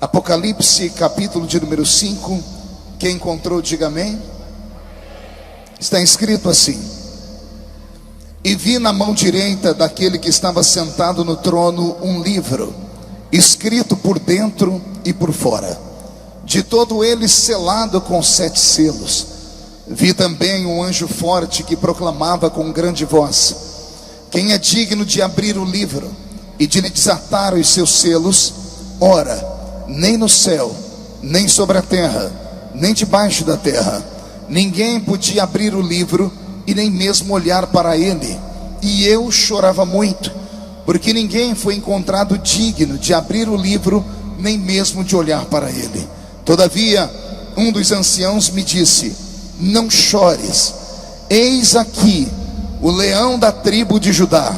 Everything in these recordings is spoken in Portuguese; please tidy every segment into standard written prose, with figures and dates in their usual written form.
Apocalipse, capítulo de número 5. Quem encontrou, diga amém. Está escrito assim: e vi na mão direita daquele que estava sentado no trono um livro, escrito por dentro e por fora, de todo ele selado com 7 selos. Vi também um anjo forte que proclamava com grande voz: quem é digno de abrir o livro e de lhe desatar os seus selos? Ora, nem no céu, nem sobre a terra, nem debaixo da terra, ninguém podia abrir o livro e nem mesmo olhar para ele. E eu chorava muito, porque ninguém foi encontrado digno de abrir o livro, nem mesmo de olhar para ele. Todavia, um dos anciãos me disse: não chores, eis aqui o leão da tribo de Judá,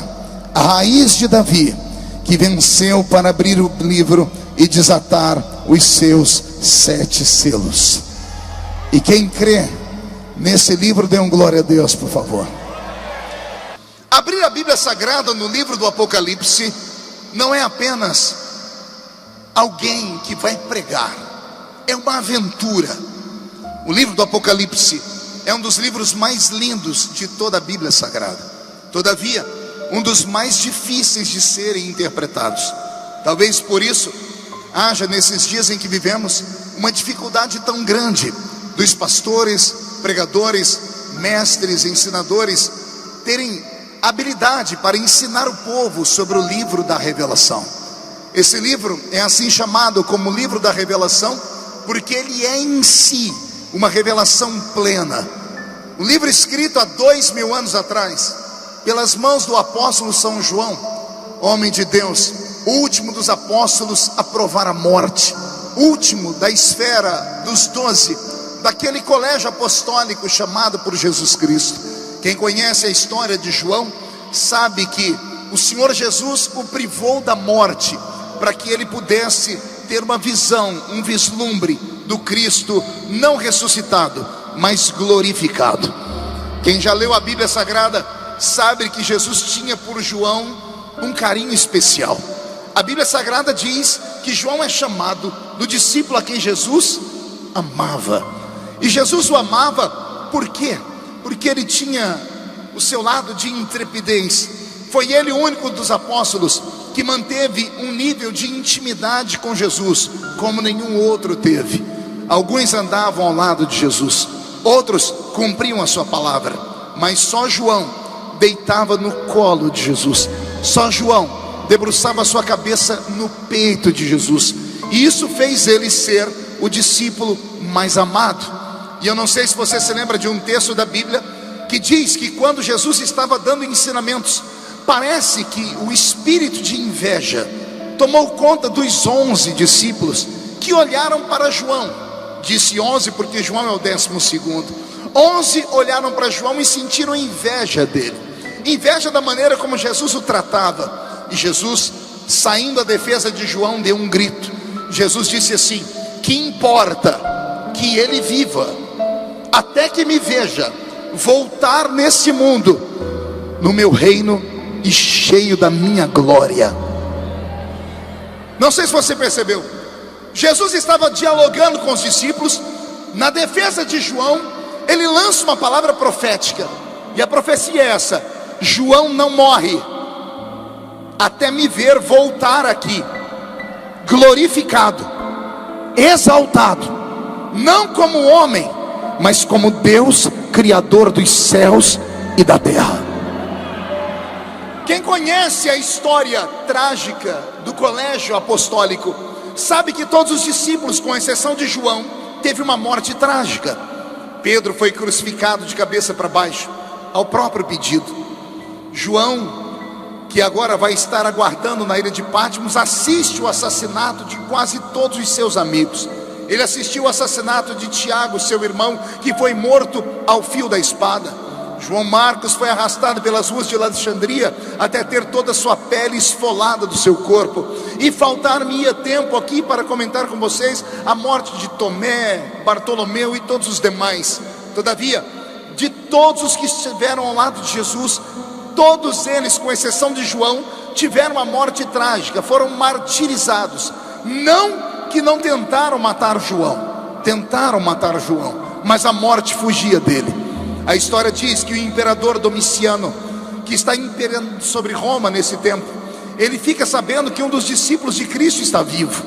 a raiz de Davi, que venceu para abrir o livro e desatar os seus 7 selos. E quem crê nesse livro, dê um glória a Deus, por favor. Abrir a Bíblia Sagrada no livro do Apocalipse não é apenas alguém que vai pregar, é uma aventura. O livro do Apocalipse é um dos livros mais lindos de toda a Bíblia Sagrada. Todavia, um dos mais difíceis de serem interpretados. Talvez por isso haja nesses dias em que vivemos uma dificuldade tão grande dos pastores, pregadores, mestres, ensinadores terem habilidade para ensinar o povo sobre o livro da revelação. Esse livro é assim chamado como livro da revelação porque ele é em si uma revelação plena. Um livro escrito há 2000 anos atrás pelas mãos do apóstolo São João, homem de Deus, o último dos apóstolos a provar a morte, último da esfera dos 12, daquele colégio apostólico chamado por Jesus Cristo. Quem conhece a história de João sabe que o Senhor Jesus o privou da morte para que ele pudesse ter uma visão, um vislumbre do Cristo não ressuscitado, mas glorificado. Quem já leu a Bíblia Sagrada sabe que Jesus tinha por João um carinho especial. A Bíblia Sagrada diz que João é chamado do discípulo a quem Jesus amava. E Jesus o amava por quê? Porque ele tinha o seu lado de intrepidez. Foi ele o único dos apóstolos que manteve um nível de intimidade com Jesus como nenhum outro teve. Alguns andavam ao lado de Jesus, outros cumpriam a sua palavra, mas só João deitava no colo de Jesus. Só João debruçava a sua cabeça no peito de Jesus. E isso fez ele ser o discípulo mais amado. E eu não sei se você se lembra de um texto da Bíblia que diz que quando Jesus estava dando ensinamentos, parece que o espírito de inveja tomou conta dos 11 discípulos que olharam para João. Disse 11 porque João é o 12º. 11 olharam para João e sentiram inveja dele, inveja da maneira como Jesus o tratava. E Jesus, saindo à defesa de João, deu um grito. Jesus disse assim: que importa que ele viva até que me veja voltar nesse mundo no meu reino e cheio da minha glória. Não sei se você percebeu, Jesus estava dialogando com os discípulos. Na defesa de João, ele lança uma palavra profética, e a profecia é essa: João não morre até me ver voltar aqui, glorificado, exaltado, não como homem, mas como Deus, Criador dos céus e da terra. Quem conhece a história trágica do colégio apostólico sabe que todos os discípulos, com exceção de João, teve uma morte trágica. Pedro foi crucificado de cabeça para baixo, ao próprio pedido. João, que agora vai estar aguardando na ilha de Patmos, assiste o assassinato de quase todos os seus amigos. Ele assistiu o assassinato de Tiago, seu irmão, que foi morto ao fio da espada. João Marcos foi arrastado pelas ruas de Alexandria até ter toda a sua pele esfolada do seu corpo. E faltar-me-ia tempo aqui para comentar com vocês a morte de Tomé, Bartolomeu e todos os demais. Todavia, de todos os que estiveram ao lado de Jesus, todos eles, com exceção de João, tiveram uma morte trágica, foram martirizados. Não que não tentaram matar João, mas a morte fugia dele. A história diz que o imperador Domiciano, que está imperando sobre Roma nesse tempo, ele fica sabendo que um dos discípulos de Cristo está vivo.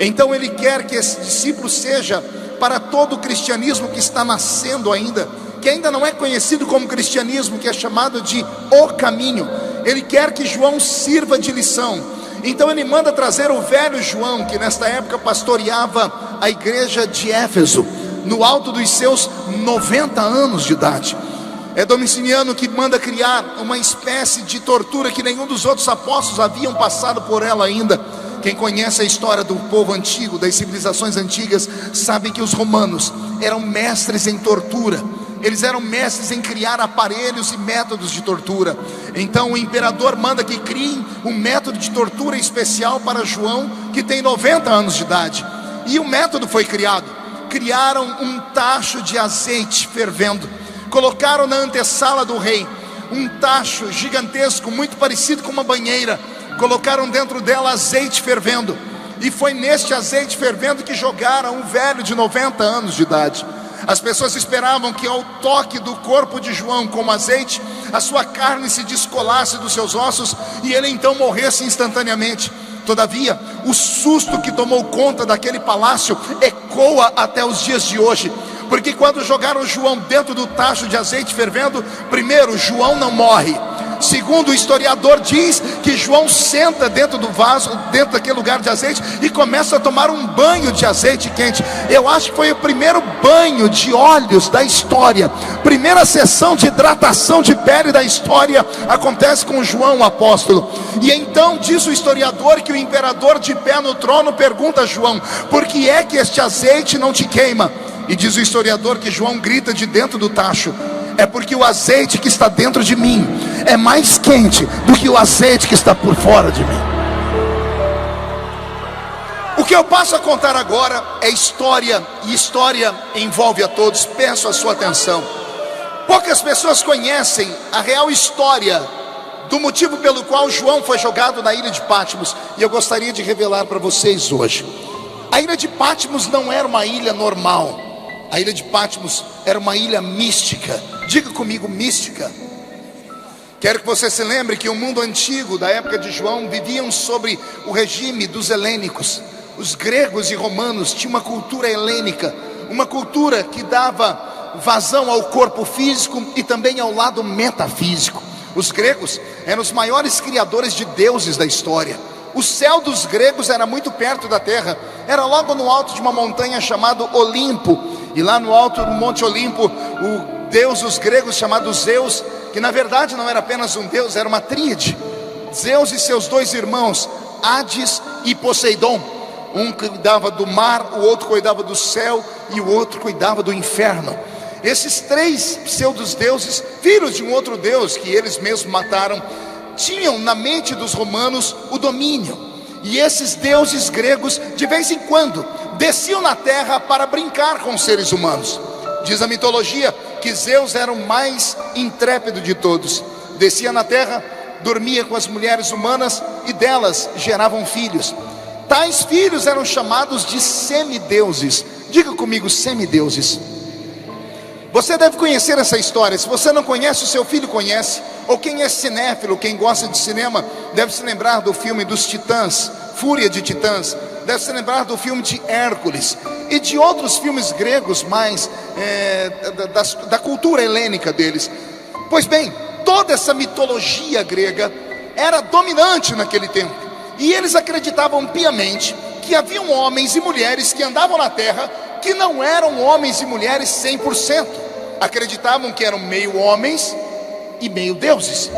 Então ele quer que esse discípulo seja para todo o cristianismo que está nascendo ainda, que ainda não é conhecido como cristianismo, que é chamado de o caminho. Ele quer que João sirva de lição. Então ele manda trazer o velho João, que nesta época pastoreava a igreja de Éfeso, no alto dos seus 90 anos de idade. É Domiciano que manda criar uma espécie de tortura que nenhum dos outros apóstolos haviam passado por ela ainda. Quem conhece a história do povo antigo, das civilizações antigas, sabe que os romanos eram mestres em tortura. Eles eram mestres em criar aparelhos e métodos de tortura. Então o imperador manda que criem um método de tortura especial para João, que tem 90 anos de idade. E o método foi criado. Criaram um tacho de azeite fervendo, colocaram na antessala do rei um tacho gigantesco, muito parecido com uma banheira. Colocaram dentro dela azeite fervendo, e foi neste azeite fervendo que jogaram um velho de 90 anos de idade. As pessoas esperavam que ao toque do corpo de João com azeite, a sua carne se descolasse dos seus ossos e ele então morresse instantaneamente. Todavia, o susto que tomou conta daquele palácio ecoa até os dias de hoje, porque quando jogaram João dentro do tacho de azeite fervendo, primeiro, João não morre. Segundo, o historiador diz que João senta dentro do vaso, dentro daquele lugar de azeite, e começa a tomar um banho de azeite quente. Eu acho que foi o primeiro banho de óleos da história. Primeira sessão de hidratação de pele da história acontece com João, o apóstolo. E então diz o historiador que o imperador, de pé no trono, pergunta a João: por que é que este azeite não te queima? E diz o historiador que João grita de dentro do tacho: é porque o azeite que está dentro de mim é mais quente do que o azeite que está por fora de mim. O que eu passo a contar agora é história, e história envolve a todos. Peço a sua atenção. Poucas pessoas conhecem a real história do motivo pelo qual João foi jogado na ilha de Patmos, e eu gostaria de revelar para vocês hoje. A ilha de Patmos não era uma ilha normal. A ilha de Patmos era uma ilha mística. Diga comigo, mística. Quero que você se lembre que o mundo antigo, da época de João, viviam sobre o regime dos helênicos. Os gregos e romanos tinham uma cultura helênica, uma cultura que dava vazão ao corpo físico e também ao lado metafísico. Os gregos eram os maiores criadores de deuses da história. O céu dos gregos era muito perto da terra, era logo no alto de uma montanha chamada Olimpo. E lá no alto do Monte Olimpo, o deus dos gregos chamado Zeus, que na verdade não era apenas um deus, era uma tríade. Zeus e seus dois irmãos, Hades e Poseidon. Um cuidava do mar, o outro cuidava do céu e o outro cuidava do inferno. Esses três pseudos-deuses, filhos de um outro deus que eles mesmos mataram, tinham na mente dos romanos o domínio. E esses deuses gregos, de vez em quando, desciam na terra para brincar com os seres humanos. Diz a mitologia que Zeus era o mais intrépido de todos. Descia na terra, dormia com as mulheres humanas e delas geravam filhos. Tais filhos eram chamados de semideuses. Diga comigo, semideuses. Você deve conhecer essa história. Se você não conhece, o seu filho conhece. Ou quem é cinéfilo, quem gosta de cinema, deve se lembrar do filme dos Titãs, Fúria de Titãs. Deve se lembrar do filme de Hércules e de outros filmes gregos mais da cultura helênica deles. Pois bem, toda essa mitologia grega era dominante naquele tempo. E eles acreditavam piamente que haviam homens e mulheres que andavam na terra que não eram homens e mulheres 100%. Acreditavam que eram meio homens e meio deuses.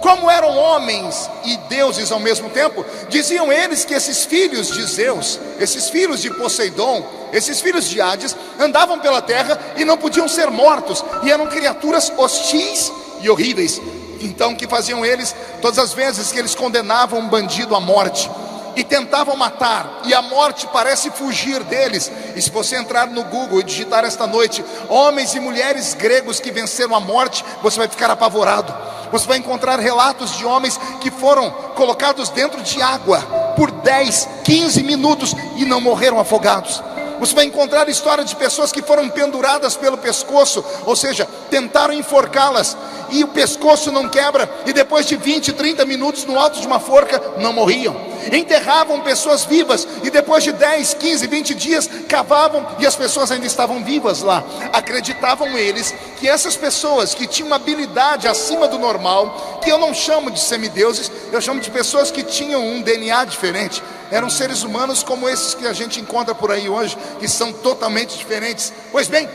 Como eram homens e deuses ao mesmo tempo, diziam eles que esses filhos de Zeus, esses filhos de Poseidon, esses filhos de Hades, andavam pela terra e não podiam ser mortos, e eram criaturas hostis e horríveis. Então o que faziam eles? Todas as vezes que eles condenavam um bandido à morte e tentavam matar, e a morte parece fugir deles, e se você entrar no Google e digitar esta noite homens e mulheres gregos que venceram a morte, você vai ficar apavorado. Você vai encontrar relatos de homens que foram colocados dentro de água por 10, 15 minutos e não morreram afogados. Você vai encontrar a história de pessoas que foram penduradas pelo pescoço, ou seja, tentaram enforcá-las, e o pescoço não quebra, e depois de 20, 30 minutos no alto de uma forca, não morriam. Enterravam pessoas vivas, e depois de 10, 15, 20 dias, cavavam, e as pessoas ainda estavam vivas lá. Acreditavam eles que essas pessoas que tinham uma habilidade acima do normal, que eu não chamo de semideuses, eu chamo de pessoas que tinham um DNA diferente, eram seres humanos como esses que a gente encontra por aí hoje, que são totalmente diferentes. Pois bem,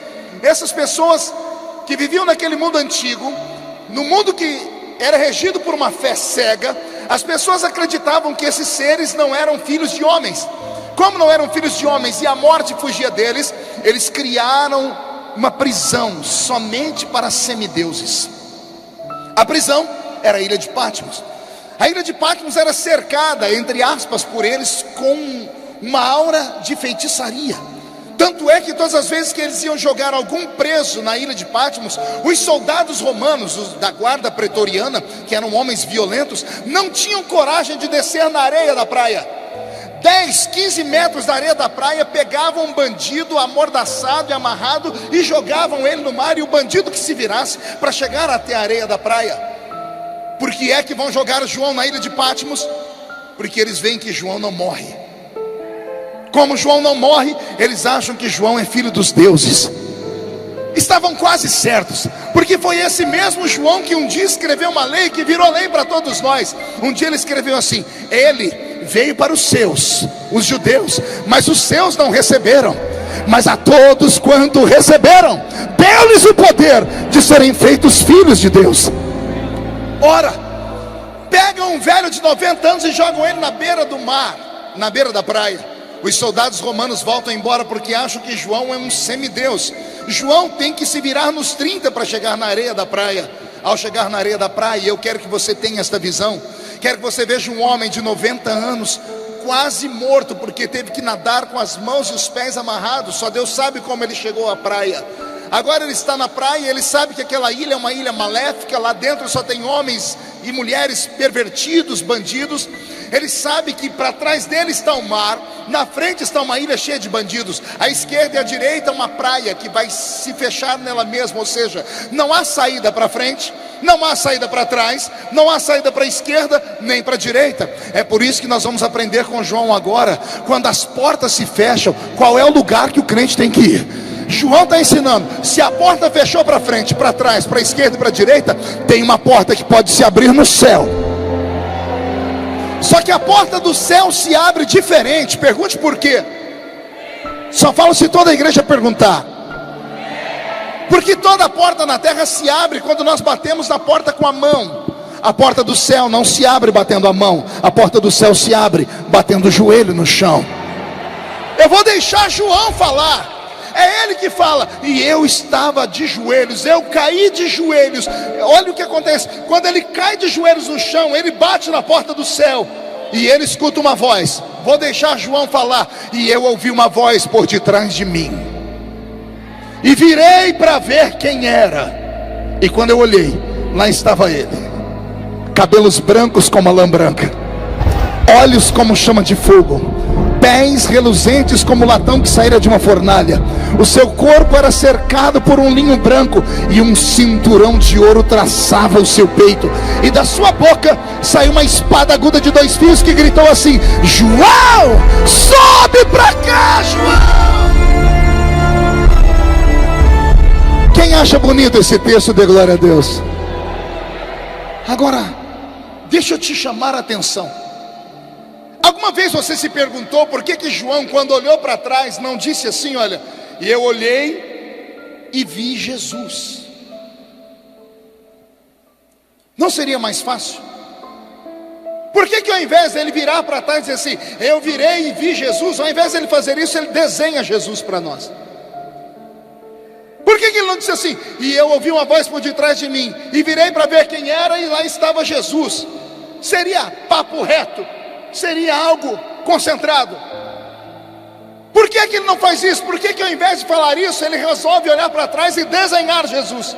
essas pessoas que viviam naquele mundo antigo, no mundo que era regido por uma fé cega, as pessoas acreditavam que esses seres não eram filhos de homens. Como não eram filhos de homens e a morte fugia deles, eles criaram uma prisão somente para semideuses. A prisão era a ilha de Patmos. A ilha de Patmos era cercada, entre aspas, por eles com uma aura de feitiçaria. Tanto é que todas as vezes que eles iam jogar algum preso na ilha de Patmos, os soldados romanos, os da guarda pretoriana, que eram homens violentos, não tinham coragem de descer na areia da praia. 10, 15 metros da areia da praia, pegavam um bandido amordaçado e amarrado e jogavam ele no mar, e o bandido que se virasse para chegar até a areia da praia. Por que é que vão jogar João na ilha de Patmos? Porque eles veem que João não morre. Como João não morre, eles acham que João é filho dos deuses. Estavam quase certos, porque foi esse mesmo João que um dia escreveu uma lei que virou lei para todos nós. Um dia ele escreveu assim: ele veio para os seus, os judeus, mas os seus não receberam. Mas a todos quanto receberam, deu-lhes o poder de serem feitos filhos de Deus. Ora, pegam um velho de 90 anos e jogam ele na beira do mar, na beira da praia. Os soldados romanos voltam embora porque acham que João é um semideus. João tem que se virar nos 30 para chegar na areia da praia. Ao chegar na areia da praia, eu quero que você tenha esta visão. Quero que você veja um homem de 90 anos, quase morto, porque teve que nadar com as mãos e os pés amarrados. Só Deus sabe como ele chegou à praia. Agora ele está na praia, ele sabe que aquela ilha é uma ilha maléfica. Lá dentro só tem homens e mulheres pervertidos, bandidos. Ele sabe que para trás dele está o mar, na frente está uma ilha cheia de bandidos, à esquerda e à direita uma praia que vai se fechar nela mesma. Ou seja, não há saída para frente, não há saída para trás, não há saída para a esquerda nem para a direita. É por isso que nós vamos aprender com João agora. Quando as portas se fecham, qual é o lugar que o crente tem que ir? João está ensinando: se a porta fechou para frente, para trás, para a esquerda e para a direita, tem uma porta que pode se abrir no céu. Só que a porta do céu se abre diferente. Pergunte por quê. Só falo se toda a igreja perguntar. Porque toda porta na terra se abre quando nós batemos na porta com a mão. A porta do céu não se abre batendo a mão. A porta do céu se abre batendo o joelho no chão. Eu vou deixar João falar. É ele que fala: e eu estava de joelhos, eu caí de joelhos. Olha o que acontece: quando ele cai de joelhos no chão, ele bate na porta do céu e ele escuta uma voz. Vou deixar João falar. E eu ouvi uma voz por detrás de mim, e virei para ver quem era. E quando eu olhei, lá estava ele, cabelos brancos como a lã branca, olhos como chama de fogo, pés reluzentes como latão que saíra de uma fornalha. O seu corpo era cercado por um linho branco, e um cinturão de ouro traçava o seu peito. E da sua boca saiu uma espada aguda de 2 fios que gritou assim: João, sobe para cá, João. Quem acha bonito esse texto, dê glória a Deus. Agora, deixa eu te chamar a atenção. Alguma vez você se perguntou por que João, quando olhou para trás, não disse assim: olha, e eu olhei e vi Jesus? Não seria mais fácil? Por que ao invés dele virar para trás e dizer assim: eu virei e vi Jesus, ao invés dele fazer isso, ele desenha Jesus para nós? Por que ele não disse assim: e eu ouvi uma voz por detrás de mim, e virei para ver quem era, e lá estava Jesus? Seria papo reto, seria algo concentrado. Por que ele não faz isso? Por que ao invés de falar isso, ele resolve olhar para trás e desenhar Jesus?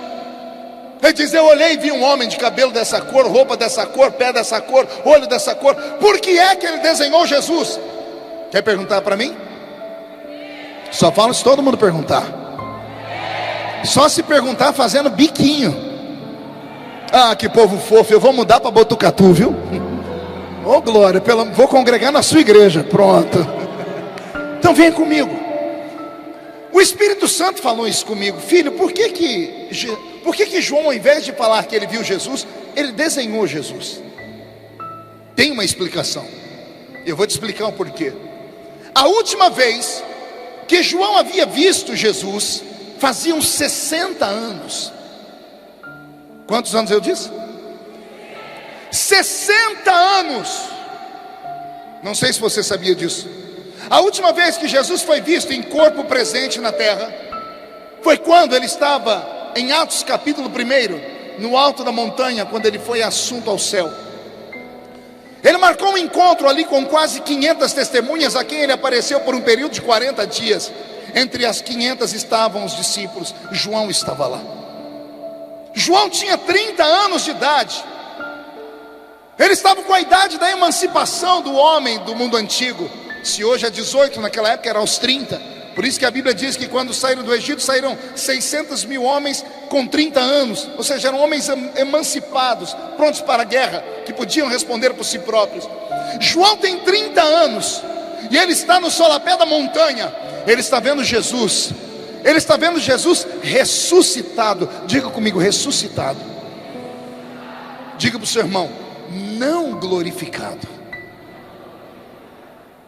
Ele diz: eu olhei e vi um homem de cabelo dessa cor, roupa dessa cor, pé dessa cor, olho dessa cor. Por que é que ele desenhou Jesus? Quer perguntar para mim? Só falo se todo mundo perguntar. Só se perguntar fazendo biquinho. Ah, que povo fofo. Eu vou mudar para Botucatu, viu? Oh glória, vou congregar na sua igreja. Pronto. Então vem comigo. O Espírito Santo falou isso comigo. Filho, por que João, ao invés de falar que ele viu Jesus, ele desenhou Jesus? Tem uma explicação. Eu vou te explicar o porquê. A última vez que João havia visto Jesus, faziam 60 anos. Quantos anos eu disse? 60 anos. Não sei se você sabia disso. A última vez que Jesus foi visto em corpo presente na terra foi quando ele estava em Atos capítulo 1, no alto da montanha, quando ele foi assunto ao céu. Ele marcou um encontro ali com quase 500 testemunhas, a quem ele apareceu por um período de 40 dias. Entre as 500 estavam os discípulos. João estava lá. João tinha 30 anos de idade. Ele estava com a idade da emancipação do homem do mundo antigo. Se hoje é 18, naquela época era aos 30. Por isso que a Bíblia diz que quando saíram do Egito, saíram 600 mil homens com 30 anos. Ou seja, eram homens emancipados, prontos para a guerra, que podiam responder por si próprios. João tem 30 anos e ele está no solapé da montanha. Ele está vendo Jesus. Ele está vendo Jesus ressuscitado. Diga comigo, ressuscitado. Diga para o seu irmão, não glorificado.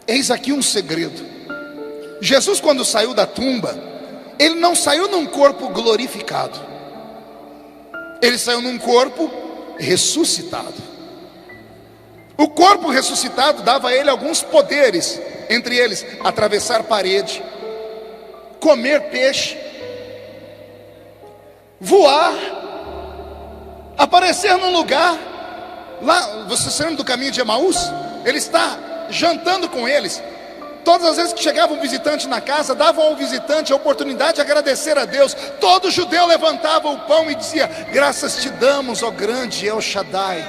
Eis aqui um segredo. Jesus, quando saiu da tumba, ele não saiu num corpo glorificado. Ele saiu num corpo ressuscitado. O corpo ressuscitado dava a ele alguns poderes, entre eles, atravessar parede, comer peixe, voar, aparecer num lugar. Lá, você se lembra do caminho de Emaús? Ele está jantando com eles. Todas as vezes que chegava um visitante na casa, davam ao visitante a oportunidade de agradecer a Deus. Todo judeu levantava o pão e dizia: graças te damos, ó grande El Shaddai.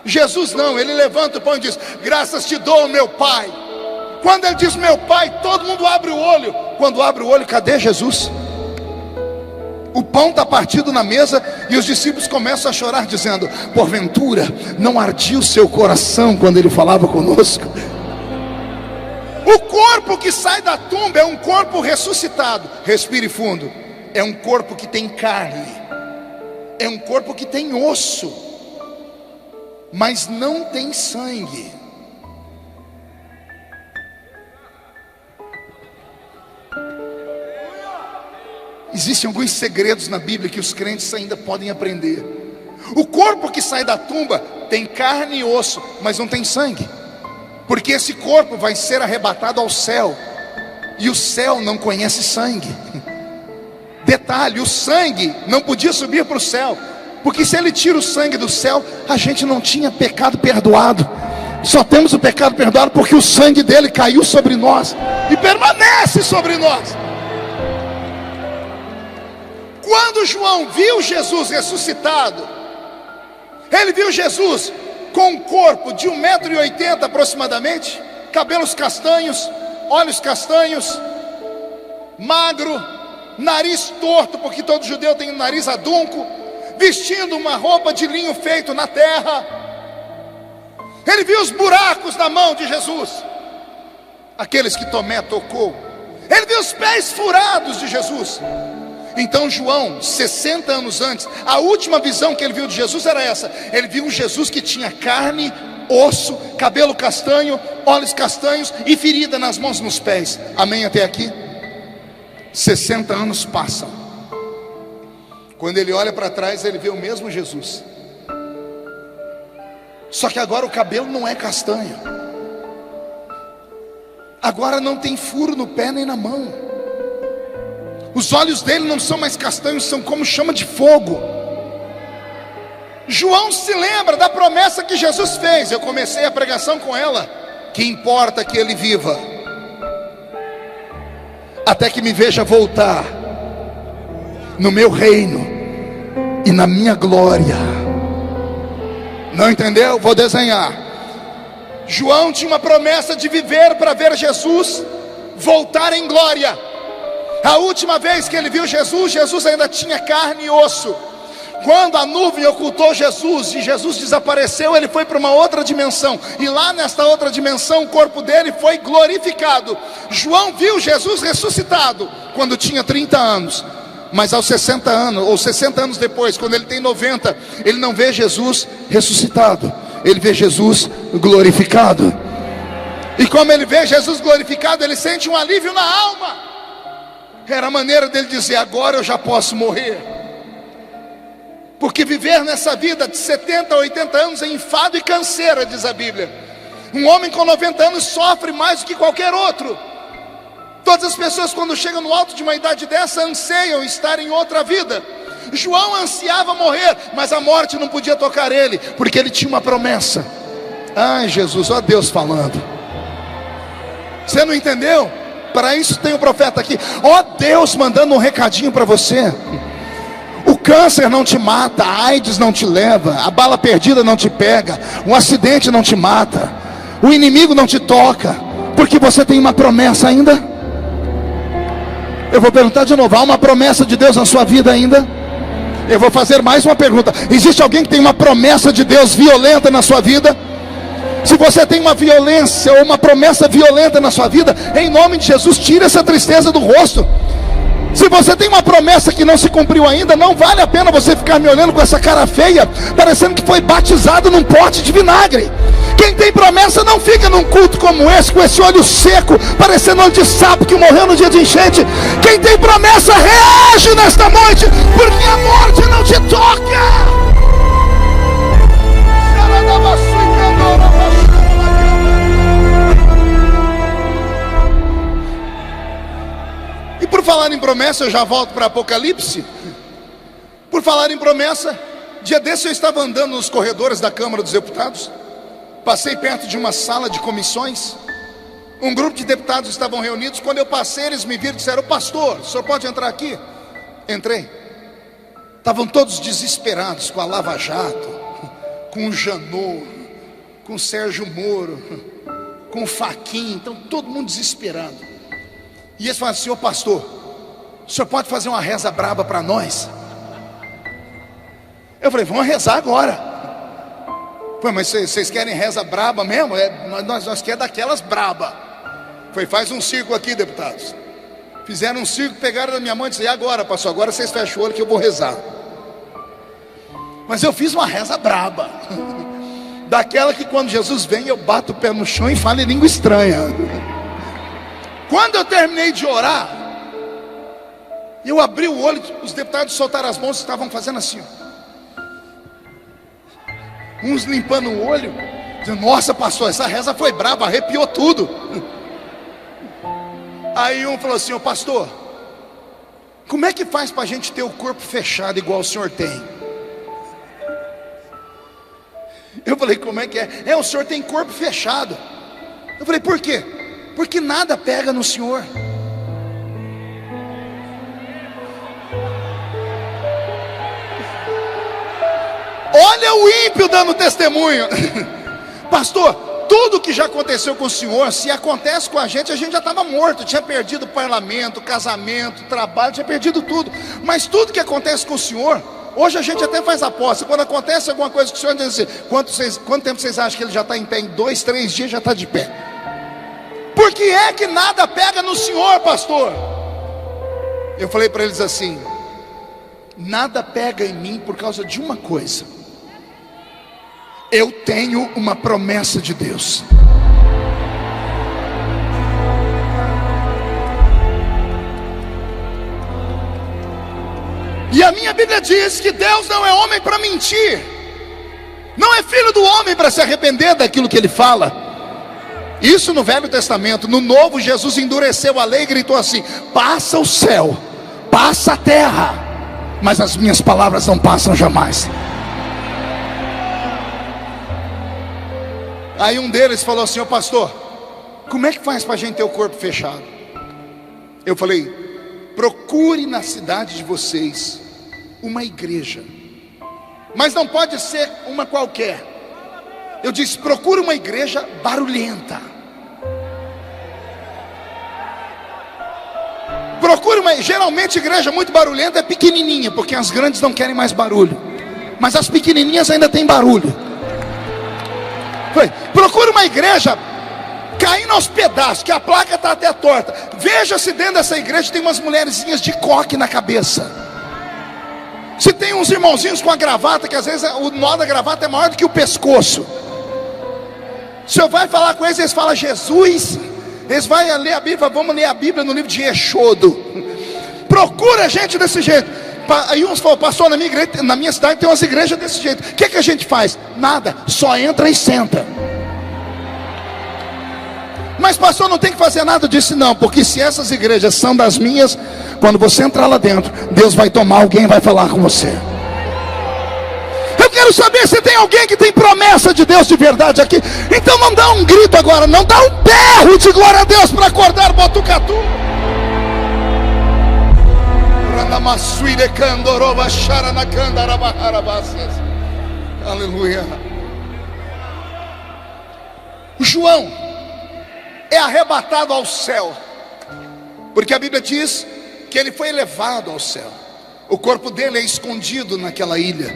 Jesus não, ele levanta o pão e diz: graças te dou, meu Pai. Quando ele diz meu Pai, todo mundo abre o olho. Quando abre o olho, cadê Jesus? O pão está partido na mesa e os discípulos começam a chorar, dizendo: porventura não ardia o seu coração quando ele falava conosco? O corpo que sai da tumba é um corpo ressuscitado. Respire fundo. É um corpo que tem carne, é um corpo que tem osso, mas não tem sangue. Existem alguns segredos na Bíblia que os crentes ainda podem aprender. O corpo que sai da tumba tem carne e osso, mas não tem sangue, porque esse corpo vai ser arrebatado ao céu, e o céu não conhece sangue. Detalhe, o sangue não podia subir para o céu, porque se ele tira o sangue do céu, a gente não tinha pecado perdoado. Só temos o pecado perdoado porque o sangue dele caiu sobre nós e permanece sobre nós. Quando João viu Jesus ressuscitado, ele viu Jesus com um corpo de 1,80 m aproximadamente, cabelos castanhos, olhos castanhos, magro, nariz torto, porque todo judeu tem um nariz adunco, vestindo uma roupa de linho feito na terra. Ele viu os buracos na mão de Jesus, aqueles que Tomé tocou. Ele viu os pés furados de Jesus. Então João, 60 anos antes, a última visão que ele viu de Jesus era essa. Ele viu um Jesus que tinha carne, osso, cabelo castanho, olhos castanhos e ferida nas mãos e nos pés. Amém até aqui? 60 anos passam. Quando ele olha para trás, ele vê o mesmo Jesus. Só que agora o cabelo não é castanho. Agora não tem furo no pé nem na mão. Os olhos dele não são mais castanhos, são como chama de fogo. João se lembra da promessa que Jesus fez. Eu comecei a pregação com ela: que importa que ele viva, até que me veja voltar no meu reino e na minha glória. Não entendeu? Vou desenhar. João tinha uma promessa de viver para ver Jesus voltar em glória. A última vez que ele viu Jesus, Jesus ainda tinha carne e osso. Quando a nuvem ocultou Jesus e Jesus desapareceu, ele foi para uma outra dimensão. E lá nesta outra dimensão, o corpo dele foi glorificado. João viu Jesus ressuscitado quando tinha 30 anos. Mas aos 60 anos, ou 60 anos depois, quando ele tem 90, ele não vê Jesus ressuscitado, ele vê Jesus glorificado. E como ele vê Jesus glorificado, ele sente um alívio na alma. Era a maneira dele dizer: agora eu já posso morrer. Porque viver nessa vida de 70 a 80 anos é enfado e canseira, diz a Bíblia. Um homem com 90 anos sofre mais do que qualquer outro. Todas as pessoas, quando chegam no alto de uma idade dessa, anseiam estar em outra vida. João ansiava morrer, mas a morte não podia tocar ele, porque ele tinha uma promessa. Ai Jesus, ó Deus falando. Você não entendeu? Para isso tem o profeta aqui. Ó Deus mandando um recadinho para você. O câncer não te mata, a AIDS não te leva, a bala perdida não te pega, um acidente não te mata, o inimigo não te toca, porque você tem uma promessa ainda. Eu vou perguntar de novo: há uma promessa de Deus na sua vida ainda? Eu vou fazer mais uma pergunta: existe alguém que tem uma promessa de Deus violenta na sua vida? Se você tem uma violência ou uma promessa violenta na sua vida, em nome de Jesus, tira essa tristeza do rosto. Se você tem uma promessa que não se cumpriu ainda, não vale a pena você ficar me olhando com essa cara feia, parecendo que foi batizado num pote de vinagre. Quem tem promessa não fica num culto como esse, com esse olho seco, parecendo olho de sapo que morreu no dia de enchente. Quem tem promessa reage nesta noite, porque a morte não te toca. E por falar em promessa, eu já volto para Apocalipse. Por falar em promessa, dia desse eu estava andando nos corredores da Câmara dos Deputados. Passei perto de uma sala de comissões. Um grupo de deputados estavam reunidos. Quando eu passei, eles me viram e disseram: pastor, o senhor pode entrar aqui? Entrei. Estavam todos desesperados com a Lava Jato, com o Janot, com o Sérgio Moro, com o Fachin. Então todo mundo desesperado. E eles falaram: senhor pastor, o senhor pode fazer uma reza braba para nós? Eu falei: vamos rezar agora. Pô, mas vocês querem reza braba mesmo? Nós queremos daquelas braba. Foi: faz um círculo aqui, deputados. Fizeram um círculo, pegaram da minha mão e disseram: e agora, pastor? Agora vocês fecham o olho que eu vou rezar. Mas eu fiz uma reza braba. Daquela que quando Jesus vem, eu bato o pé no chão e falo em língua estranha. Quando eu terminei de orar, eu abri o olho, os deputados soltaram as mãos e estavam fazendo assim, ó. Uns limpando o olho, dizendo: nossa pastor, essa reza foi brava, arrepiou tudo. Aí um falou assim: ô pastor, como é que faz para a gente ter o corpo fechado igual o senhor tem? Eu falei: como é que é? O senhor tem corpo fechado. Eu falei: por quê? Porque nada pega no senhor. Olha o ímpio dando testemunho. Pastor, tudo que já aconteceu com o senhor, se acontece com a gente já estava morto. Tinha perdido o parlamento, casamento, trabalho, tinha perdido tudo. Mas tudo que acontece com o senhor, hoje a gente até faz aposta. Quando acontece alguma coisa com o senhor, diz assim: quanto tempo vocês acham que ele já está em pé? Em 2, 3 dias já está de pé. Por que é que nada pega no senhor, pastor? Eu falei para eles assim: nada pega em mim por causa de uma coisa: eu tenho uma promessa de Deus. E a minha Bíblia diz que Deus não é homem para mentir, não é filho do homem para se arrepender daquilo que ele fala. Isso no Velho Testamento. No Novo, Jesus endureceu a lei e gritou assim: passa o céu, passa a terra, mas as minhas palavras não passam jamais. Aí um deles falou assim: ô pastor, como é que faz para a gente ter o corpo fechado? Eu falei: procure na cidade de vocês uma igreja mas não pode ser uma qualquer. Eu disse, procura uma igreja barulhenta. Geralmente igreja muito barulhenta é pequenininha, porque as grandes não querem mais barulho, mas as pequenininhas ainda tem barulho. Procura uma igreja caindo aos pedaços, que a placa está até torta. Veja se dentro dessa igreja tem umas mulherzinhas de coque na cabeça. Se tem uns irmãozinhos com a gravata, que às vezes o nó da gravata é maior do que o pescoço. O senhor vai falar com eles falam Jesus. Eles vão ler a Bíblia, vamos ler a Bíblia no livro de Êxodo. Procura gente desse jeito. Aí uns falam, pastor, na minha cidade tem umas igrejas desse jeito. O que a gente faz? Nada, só entra e senta. Mas pastor, não tem que fazer nada disso não, porque se essas igrejas são das minhas, quando você entrar lá dentro, Deus vai tomar alguém e vai falar com você. Eu quero saber se tem alguém que tem promessa de Deus de verdade aqui. Então não dá um grito agora, não dá um berro de glória a Deus para acordar Botucatu. Aleluia. João é arrebatado ao céu, porque a Bíblia diz que ele foi elevado ao céu. O corpo dele é escondido naquela ilha,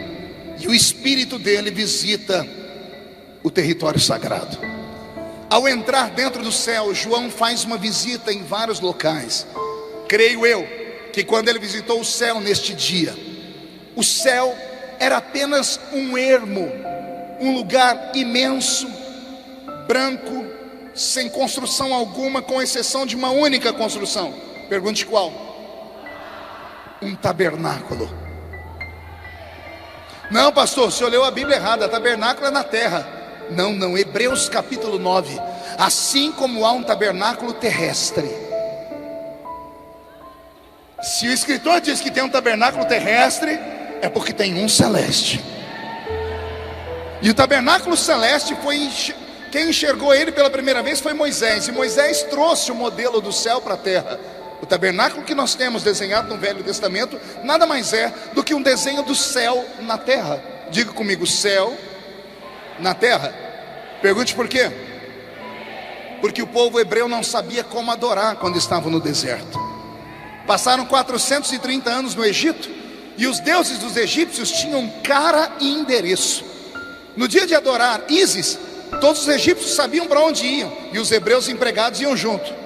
e o espírito dele visita o território sagrado. Ao entrar dentro do céu, João faz uma visita em vários locais. Creio eu que quando ele visitou o céu neste dia, o céu era apenas um ermo, um lugar imenso, branco, sem construção alguma, com exceção de uma única construção. Pergunte qual? Um tabernáculo. Não, pastor, o senhor leu a Bíblia errada. Tabernáculo é na terra. Não, Hebreus capítulo 9. Assim como há um tabernáculo terrestre. Se o escritor diz que tem um tabernáculo terrestre, é porque tem um celeste. E o tabernáculo celeste foi... Quem enxergou ele pela primeira vez foi Moisés. E Moisés trouxe o modelo do céu para a terra. O tabernáculo que nós temos desenhado no Velho Testamento nada mais é do que um desenho do céu na terra. Diga comigo, céu na terra. Pergunte por quê? Porque o povo hebreu não sabia como adorar quando estavam no deserto. Passaram 430 anos no Egito, e os deuses dos egípcios tinham cara e endereço. No dia de adorar Ísis, todos os egípcios sabiam para onde iam, e os hebreus empregados iam junto.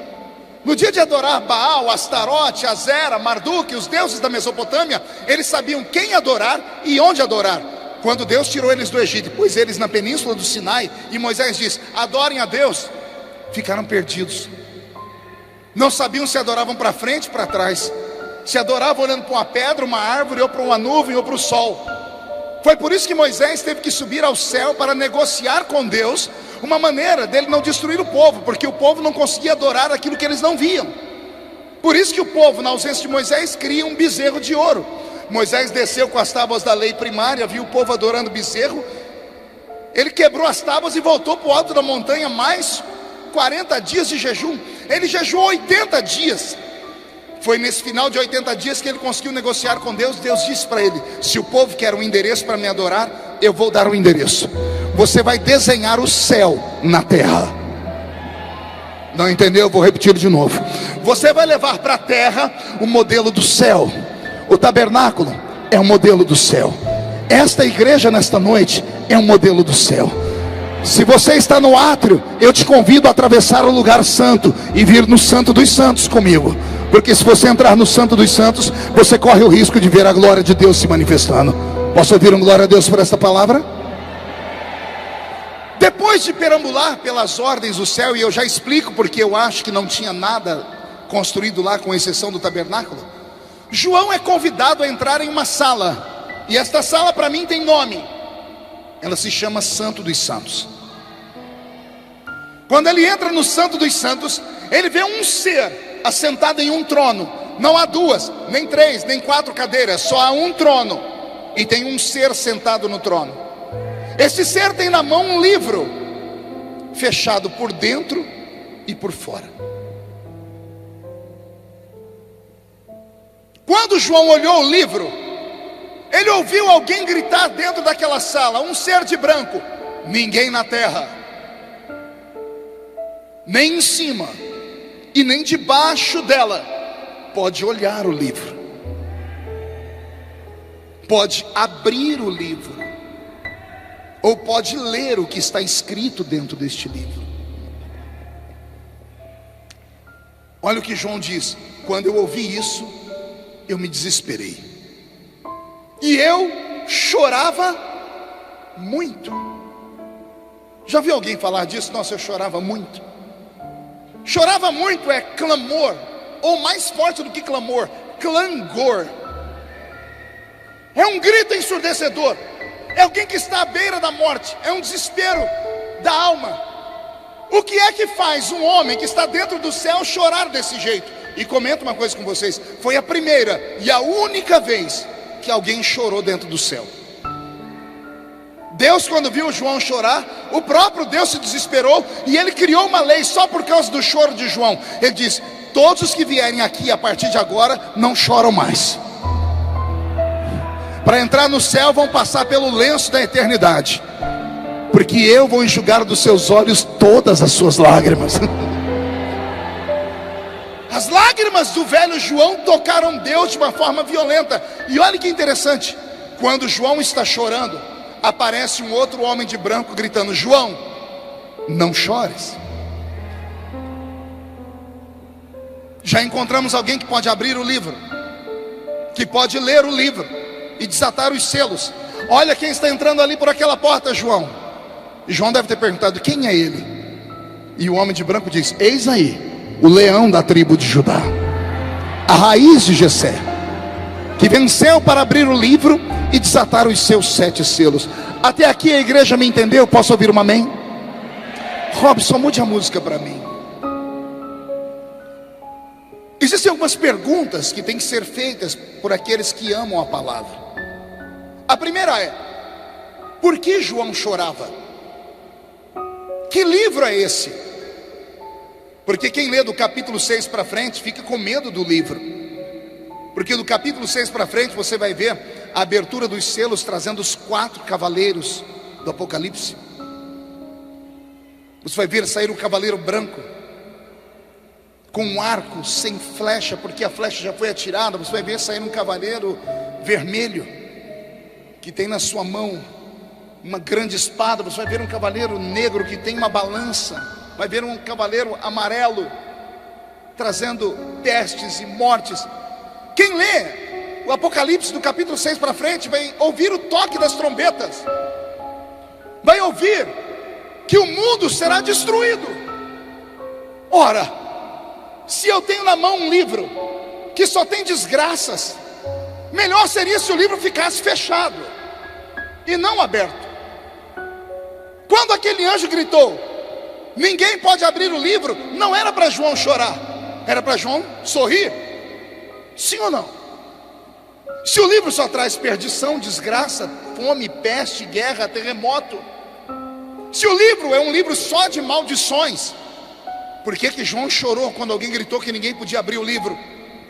No dia de adorar Baal, Astarote, Azera, Marduk, os deuses da Mesopotâmia, eles sabiam quem adorar e onde adorar. Quando Deus tirou eles do Egito, pôs eles na península do Sinai, e Moisés disse, adorem a Deus, ficaram perdidos. Não sabiam se adoravam para frente ou para trás, se adoravam olhando para uma pedra, uma árvore, ou para uma nuvem, ou para o sol. Foi por isso que Moisés teve que subir ao céu para negociar com Deus uma maneira dele não destruir o povo, porque o povo não conseguia adorar aquilo que eles não viam. Por isso que o povo, na ausência de Moisés, cria um bezerro de ouro. Moisés desceu com as tábuas da lei primária, viu o povo adorando bezerro. Ele quebrou as tábuas e voltou para o alto da montanha, mais 40 dias de jejum. Ele jejuou 80 dias. Foi nesse final de 80 dias que ele conseguiu negociar com Deus. Deus disse para ele, se o povo quer um endereço para me adorar, eu vou dar o endereço. Você vai desenhar o céu na terra. Não entendeu? Eu vou repetir de novo. Você vai levar para a terra o modelo do céu. O tabernáculo é o modelo do céu. Esta igreja nesta noite é um modelo do céu. Se você está no átrio, eu te convido a atravessar o lugar santo e vir no Santo dos Santos comigo. Porque se você entrar no Santo dos Santos, você corre o risco de ver a glória de Deus se manifestando. Posso ouvir um glória a Deus por esta palavra? Depois de perambular pelas ordens do céu, e eu já explico porque eu acho que não tinha nada construído lá com exceção do tabernáculo, João é convidado a entrar em uma sala. E esta sala para mim tem nome. Ela se chama Santo dos Santos. Quando ele entra no Santo dos Santos, ele vê um ser assentado em um trono. Não há duas, nem três, nem quatro cadeiras, só há um trono. E tem um ser sentado no trono. Este ser tem na mão um livro, fechado por dentro e por fora. Quando João olhou o livro, Ele ouviu alguém gritar dentro daquela sala, um ser de branco: ninguém na terra, nem em cima e nem debaixo dela, pode olhar o livro, pode abrir o livro, ou pode ler o que está escrito dentro deste livro. Olha o que João diz: quando eu ouvi isso, eu me desesperei, e eu chorava muito. Já viu alguém falar disso? Nossa, eu chorava muito. Chorava muito é clamor, ou mais forte do que clamor, clangor. É um grito ensurdecedor, é alguém que está à beira da morte, é um desespero da alma. O que é que faz um homem que está dentro do céu chorar desse jeito? E comento uma coisa com vocês: foi a primeira e a única vez que alguém chorou dentro do céu. Deus, quando viu João chorar, o próprio Deus se desesperou, e ele criou uma lei só por causa do choro de João. Ele diz: todos os que vierem aqui a partir de agora não choram mais. Para entrar no céu vão passar pelo lenço da eternidade, porque eu vou enxugar dos seus olhos todas as suas lágrimas. As lágrimas do velho João tocaram Deus de uma forma violenta. E olha que interessante, quando João está chorando, aparece um outro homem de branco gritando: João, não chores. Já encontramos alguém que pode abrir o livro, que pode ler o livro e desatar os selos. Olha quem está entrando ali por aquela porta, João. E João deve ter perguntado: quem é ele? E o homem de branco diz: eis aí o leão da tribo de Judá, a raiz de Jessé, que venceu para abrir o livro e desatar os seus 7 selos. Até aqui a igreja me entendeu? Posso ouvir um amém? Robson, mude a música para mim. Existem algumas perguntas que têm que ser feitas por aqueles que amam a palavra. A primeira é: por que João chorava? Que livro é esse? Porque quem lê do capítulo 6 para frente fica com medo do livro, porque do capítulo 6 para frente você vai ver a abertura dos selos, trazendo os 4 cavaleiros do Apocalipse. Você vai ver sair um cavaleiro branco, com um arco sem flecha, porque a flecha já foi atirada. Você vai ver sair um cavaleiro vermelho, que tem na sua mão uma grande espada. Você vai ver um cavaleiro negro que tem uma balança. Vai ver um cavaleiro amarelo, trazendo pestes e mortes. Quem lê o Apocalipse do capítulo 6 para frente vai ouvir o toque das trombetas, vai ouvir que o mundo será destruído. Ora, se eu tenho na mão um livro que só tem desgraças, melhor seria se o livro ficasse fechado e não aberto. Quando aquele anjo gritou: ninguém pode abrir o livro, não era para João chorar, era para João sorrir. Sim ou não? Se o livro só traz perdição, desgraça, fome, peste, guerra, terremoto, se o livro é um livro só de maldições, por que João chorou quando alguém gritou que ninguém podia abrir o livro?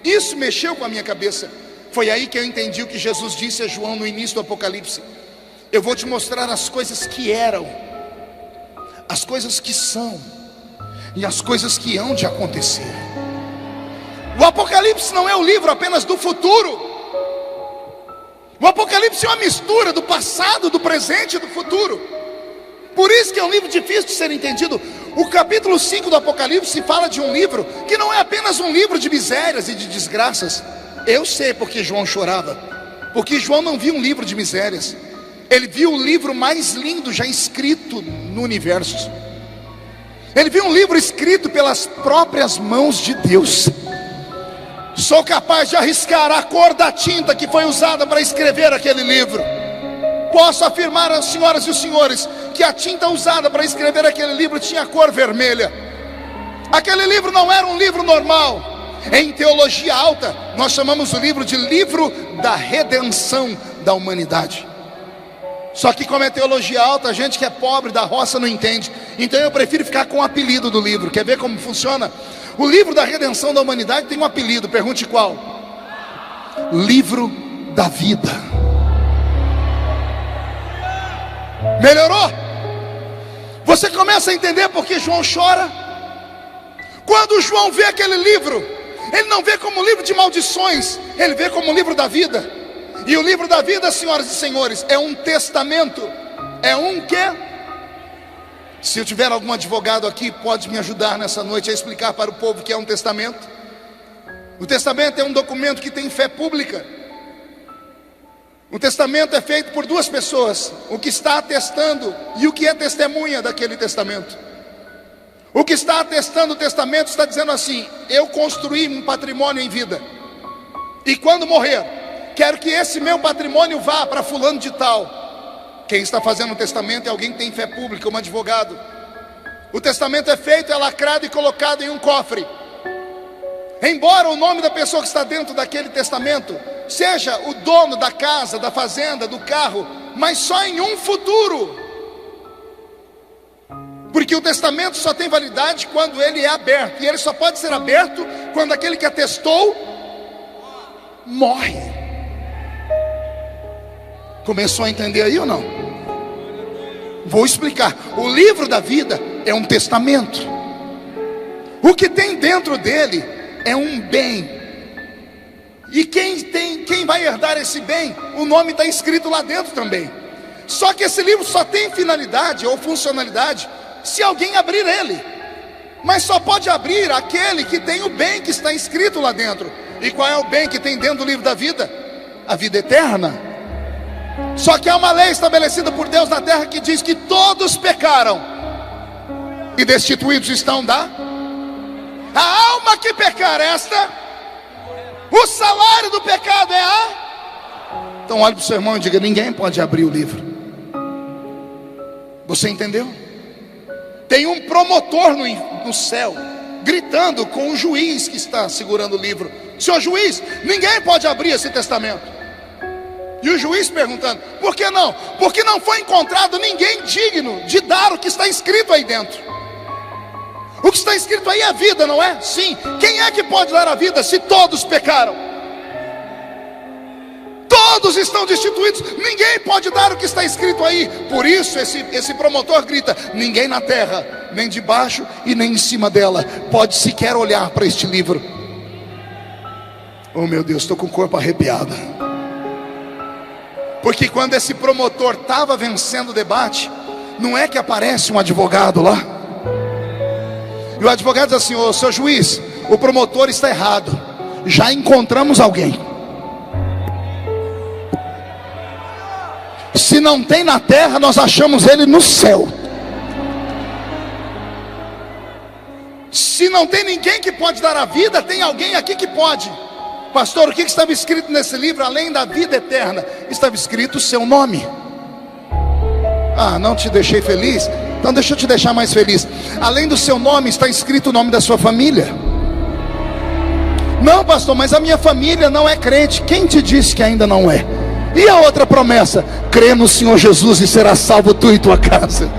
Isso mexeu com a minha cabeça. Foi aí que eu entendi o que Jesus disse a João no início do Apocalipse: eu vou te mostrar as coisas que eram, as coisas que são e as coisas que hão de acontecer. O Apocalipse não é o livro apenas do futuro. O Apocalipse é uma mistura do passado, do presente e do futuro. Por isso que é um livro difícil de ser entendido. O capítulo 5 do Apocalipse fala de um livro que não é apenas um livro de misérias e de desgraças. Eu sei porque João chorava, porque João não viu um livro de misérias, ele viu o livro mais lindo já escrito no universo. Ele viu um livro escrito pelas próprias mãos de Deus. Sou capaz de arriscar a cor da tinta que foi usada para escrever aquele livro. Posso afirmar às senhoras e os senhores que a tinta usada para escrever aquele livro tinha a cor vermelha. Aquele livro não era um livro normal. Em teologia alta, nós chamamos o livro de livro da redenção da humanidade. Só que como é teologia alta, a gente que é pobre da roça não entende. Então eu prefiro ficar com o apelido do livro. Quer ver como funciona? O livro da redenção da humanidade tem um apelido, pergunte qual? Livro da vida. Melhorou? Você começa a entender por que João chora? Quando João vê aquele livro, ele não vê como um livro de maldições, ele vê como um livro da vida. E o livro da vida, senhoras e senhores, é um testamento. É um quê? Se eu tiver algum advogado aqui, pode me ajudar nessa noite a explicar para o povo o que é um testamento. O testamento é um documento que tem fé pública. O testamento é feito por duas pessoas, o que está atestando e o que é testemunha daquele testamento. O que está atestando o testamento está dizendo assim: eu construí um patrimônio em vida, e quando morrer, quero que esse meu patrimônio vá para fulano de tal. Quem está fazendo o testamento é alguém que tem fé pública, um advogado. O testamento é feito, é lacrado e colocado em um cofre. Embora o nome da pessoa que está dentro daquele testamento seja o dono da casa, da fazenda, do carro, mas só em um futuro. Porque o testamento só tem validade quando ele é aberto, e ele só pode ser aberto quando aquele que atestou morre. Começou a entender aí ou não? Vou explicar. O livro da vida é um testamento. O que tem dentro dele é um bem. E quem vai herdar esse bem, o nome está escrito lá dentro também. Só que esse livro só tem finalidade ou funcionalidade se alguém abrir ele. Mas só pode abrir aquele que tem o bem que está escrito lá dentro. E qual é o bem que tem dentro do livro da vida? A vida eterna. Só que há uma lei estabelecida por Deus na terra que diz que todos pecaram e destituídos estão da... A alma que pecar esta, o salário do pecado é a... Então olhe para o seu irmão e diga: ninguém pode abrir o livro. Você entendeu? Tem um promotor no céu gritando com o juiz que está segurando o livro: senhor juiz, ninguém pode abrir esse testamento. E o juiz perguntando: por que não? Porque não foi encontrado ninguém digno de dar o que está escrito aí dentro. O que está escrito aí é a vida, não é? Sim. Quem é que pode dar a vida se todos pecaram? Todos estão destituídos. Ninguém pode dar o que está escrito aí. Por isso esse promotor grita: ninguém na terra, nem debaixo e nem em cima dela, pode sequer olhar para este livro. Oh meu Deus, estou com o corpo arrepiado. Porque quando esse promotor estava vencendo o debate, não é que aparece um advogado lá, e o advogado diz assim: ô seu juiz, o promotor está errado, já encontramos alguém. Se não tem na terra, nós achamos ele no céu. Se não tem ninguém que pode dar a vida, tem alguém aqui que pode. Pastor, o que estava escrito nesse livro? Além da vida eterna, estava escrito o seu nome. Ah, não te deixei feliz? Então deixa eu te deixar mais feliz. Além do seu nome, está escrito o nome da sua família. Não, pastor, mas a minha família não é crente. Quem te disse que ainda não é? E a outra promessa: crê no Senhor Jesus e será salvo tu e tua casa.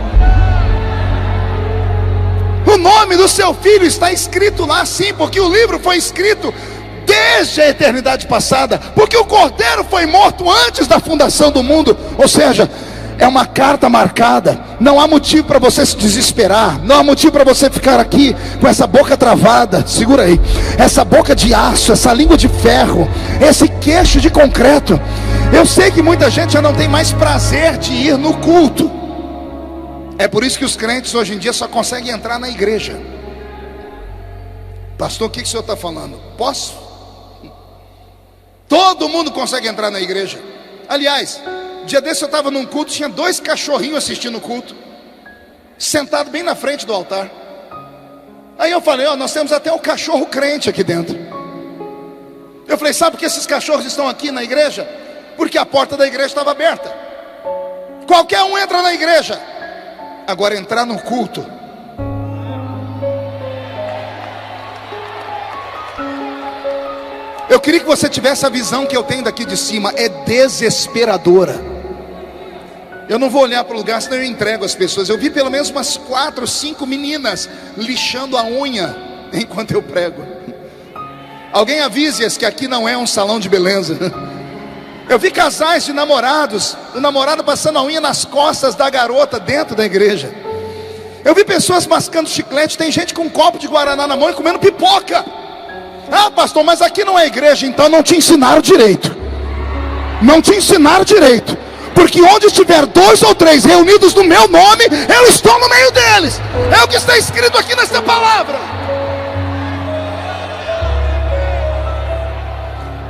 O nome do seu filho está escrito lá, sim, porque o livro foi escrito desde a eternidade passada, porque o Cordeiro foi morto antes da fundação do mundo. Ou seja, é uma carta marcada. Não há motivo para você se desesperar, não há motivo para você ficar aqui com essa boca travada. Segura aí, essa boca de aço, essa língua de ferro, esse queixo de concreto. Eu sei que muita gente já não tem mais prazer de ir no culto. É por isso que os crentes hoje em dia só conseguem entrar na igreja. Pastor, o que o senhor está falando? Posso? Todo mundo consegue entrar na igreja. Aliás, dia desse eu estava num culto, tinha 2 cachorrinhos assistindo o culto, sentado bem na frente do altar. Aí eu falei: ó, nós temos até o cachorro crente aqui dentro. Eu falei: sabe por que esses cachorros estão aqui na igreja? Porque a porta da igreja estava aberta. Qualquer um entra na igreja. Agora entrar no culto, eu queria que você tivesse a visão que eu tenho daqui de cima. É desesperadora. Eu não vou olhar para o lugar, senão eu entrego as pessoas. Eu vi pelo menos umas 4 ou 5 meninas lixando a unha enquanto eu prego. Alguém avise-as que aqui não é um salão de beleza. Eu vi casais de namorados, o namorado passando a unha nas costas da garota dentro da igreja. Eu vi pessoas mascando chiclete, tem gente com um copo de guaraná na mão e comendo pipoca. Ah, pastor, mas aqui não é igreja. Então não te ensinaram direito. Não te ensinaram direito. Porque onde estiver 2 ou 3 reunidos no meu nome, eu estou no meio deles. É o que está escrito aqui nesta palavra.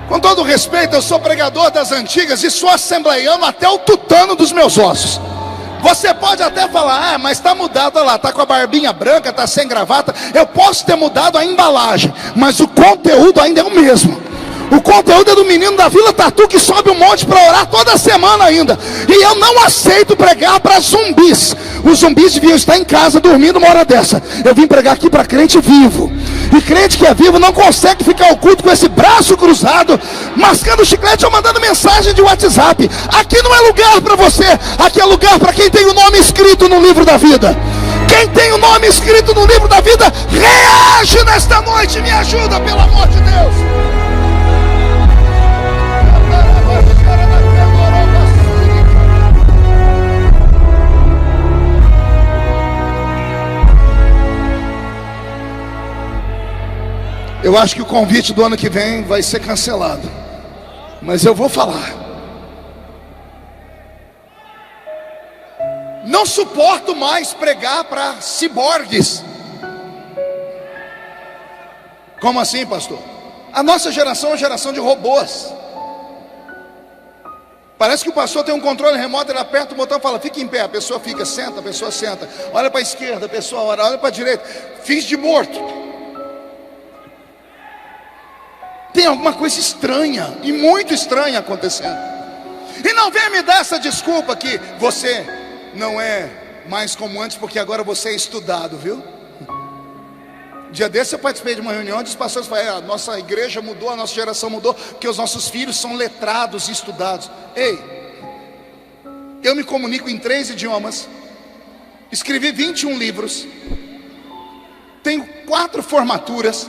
Com todo respeito, eu sou pregador das antigas e sou assembleiano até o tutano dos meus ossos. Você pode até falar, ah, mas está mudado, olha lá, está com a barbinha branca, está sem gravata. Eu posso ter mudado a embalagem, mas o conteúdo ainda é o mesmo. O conteúdo é do menino da Vila Tatu que sobe um monte para orar toda semana ainda. E eu não aceito pregar para zumbis. Os zumbis deviam estar em casa dormindo uma hora dessa. Eu vim pregar aqui para crente vivo. E crente que é vivo não consegue ficar oculto com esse braço cruzado, mascando chiclete ou mandando mensagem de WhatsApp. Aqui não é lugar para você. Aqui é lugar para quem tem o nome escrito no livro da vida. Quem tem o nome escrito no livro da vida, reage nesta noite. Me ajuda, pelo amor de Deus. Eu acho que o convite do ano que vem vai ser cancelado, mas eu vou falar. Não suporto mais pregar para ciborgues. Como assim, pastor? A nossa geração é uma geração de robôs. Parece que o pastor tem um controle remoto, ele aperta o botão e fala, fica em pé, a pessoa fica, senta, a pessoa senta. Olha para a esquerda, a pessoa olha para a direita. Fiz de morto. Tem alguma coisa estranha, e muito estranha acontecendo. E não venha me dar essa desculpa que você não é mais como antes, porque agora você é estudado, viu? Dia desse eu participei de uma reunião onde os pastores falaram, a nossa igreja mudou, a nossa geração mudou, porque os nossos filhos são letrados e estudados. Ei, eu me comunico em 3 idiomas, escrevi 21 livros, tenho 4 formaturas,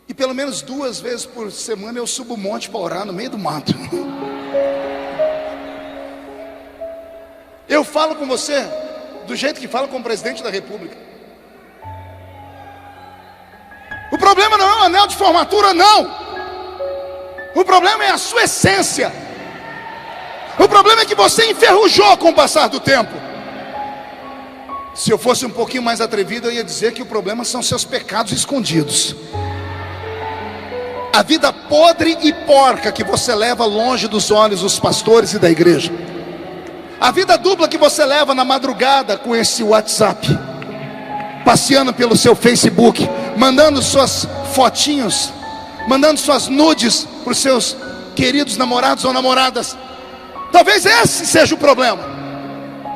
e pelo menos 2 vezes por semana eu subo um monte para orar no meio do mato. Eu falo com você do jeito que falo com o presidente da república. O problema não é o anel de formatura, não. O problema é a sua essência. O problema é que você enferrujou com o passar do tempo. Se eu fosse um pouquinho mais atrevido, eu ia dizer que o problema são seus pecados escondidos. A vida podre e porca que você leva longe dos olhos dos pastores e da igreja. A vida dupla que você leva na madrugada com esse WhatsApp, passeando pelo seu Facebook, mandando suas fotinhos, mandando suas nudes para os seus queridos namorados ou namoradas. Talvez esse seja o problema.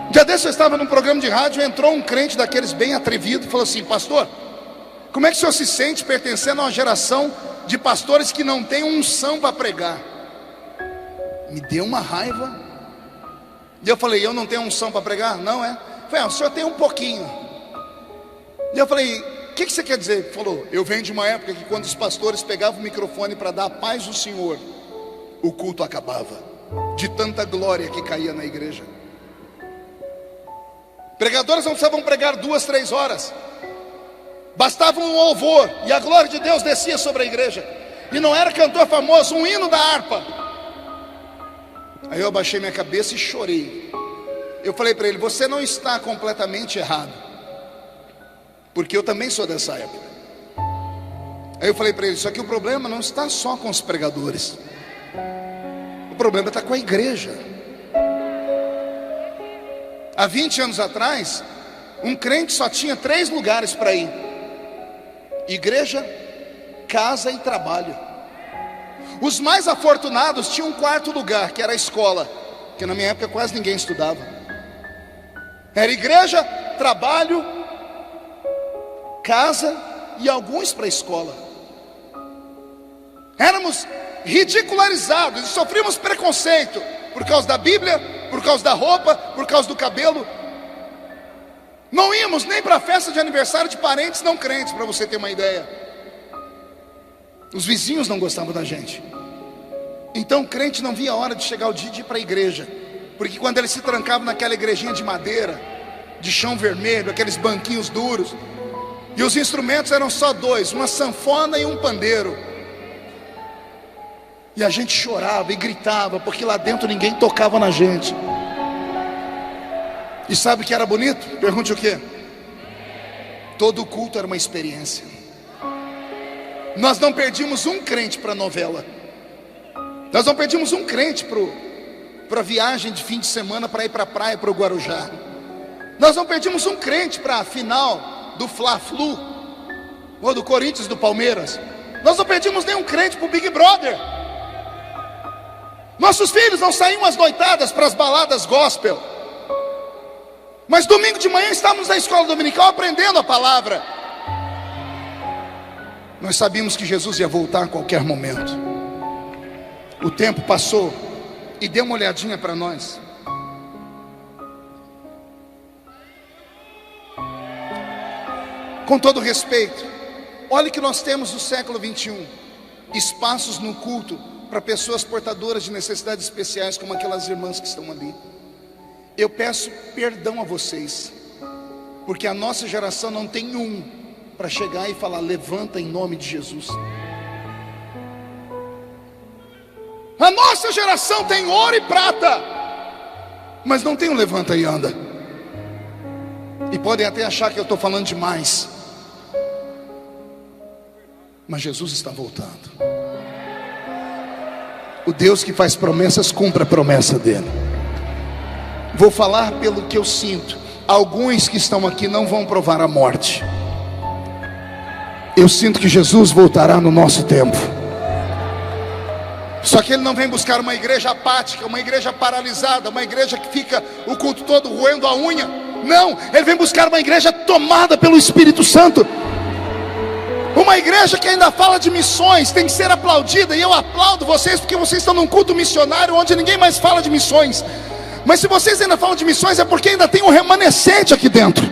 Um dia desse eu estava num programa de rádio, entrou um crente daqueles bem atrevido e falou assim, pastor, como é que o senhor se sente pertencendo a uma geração de pastores que não tem unção para pregar? Me deu uma raiva. E eu falei, eu não tenho unção para pregar? Não é? Eu falei, o senhor tem um pouquinho. E eu falei, o que você quer dizer? Ele falou, eu venho de uma época que quando os pastores pegavam o microfone para dar a paz do Senhor, o culto acabava, de tanta glória que caía na igreja. Pregadores não precisavam pregar 2, 3 horas. Bastava um louvor e a glória de Deus descia sobre a igreja. E não era cantor famoso, um hino da harpa. Aí eu abaixei minha cabeça e chorei. Eu falei para ele, você não está completamente errado, porque eu também sou dessa época. Aí eu falei para ele, só que o problema não está só com os pregadores. O problema está com a igreja. Há 20 anos atrás, um crente só tinha 3 lugares para ir: igreja, casa e trabalho. Os mais afortunados tinham um 4º lugar, que era a escola, que na minha época quase ninguém estudava. Era igreja, trabalho, casa e alguns para a escola. Éramos ridicularizados e sofríamos preconceito por causa da Bíblia, por causa da roupa, por causa do cabelo. Não íamos nem para a festa de aniversário de parentes não crentes, para você ter uma ideia. Os vizinhos não gostavam da gente. Então o crente não via a hora de chegar o dia de ir para a igreja, porque quando ele se trancava naquela igrejinha de madeira, de chão vermelho, aqueles banquinhos duros, e os instrumentos eram só dois, uma sanfona e um pandeiro, e a gente chorava e gritava, porque lá dentro ninguém tocava na gente. E sabe o que era bonito? Pergunte o quê? Todo culto era uma experiência. Nós não perdíamos um crente para a novela. Nós não perdíamos um crente para a viagem de fim de semana para ir para a praia, para o Guarujá. Nós não perdimos um crente para a final do Fla-Flu, ou do Corinthians, do Palmeiras. Nós não perdimos nenhum crente para o Big Brother. Nossos filhos não saíam às noitadas para as baladas gospel. Mas domingo de manhã estávamos na escola dominical aprendendo a palavra. Nós sabíamos que Jesus ia voltar a qualquer momento. O tempo passou e dê uma olhadinha para nós. Com todo respeito, olhe que nós temos no século 21 espaços no culto para pessoas portadoras de necessidades especiais, como aquelas irmãs que estão ali. Eu peço perdão a vocês, porque a nossa geração não tem um para chegar e falar: levanta em nome de Jesus. A nossa geração tem ouro e prata, mas não tem um levanta e anda. E podem até achar que eu estou falando demais, mas Jesus está voltando. O Deus que faz promessas cumpre a promessa dele. Vou falar pelo que eu sinto. Alguns que estão aqui não vão provar a morte. Eu sinto que Jesus voltará no nosso tempo. Só que ele não vem buscar uma igreja apática, uma igreja paralisada, uma igreja que fica o culto todo roendo a unha. Não, ele vem buscar uma igreja tomada pelo Espírito Santo. Uma igreja que ainda fala de missões, tem que ser aplaudida. E eu aplaudo vocês porque vocês estão num culto missionário onde ninguém mais fala de missões. Mas se vocês ainda falam de missões, é porque ainda tem um remanescente aqui dentro.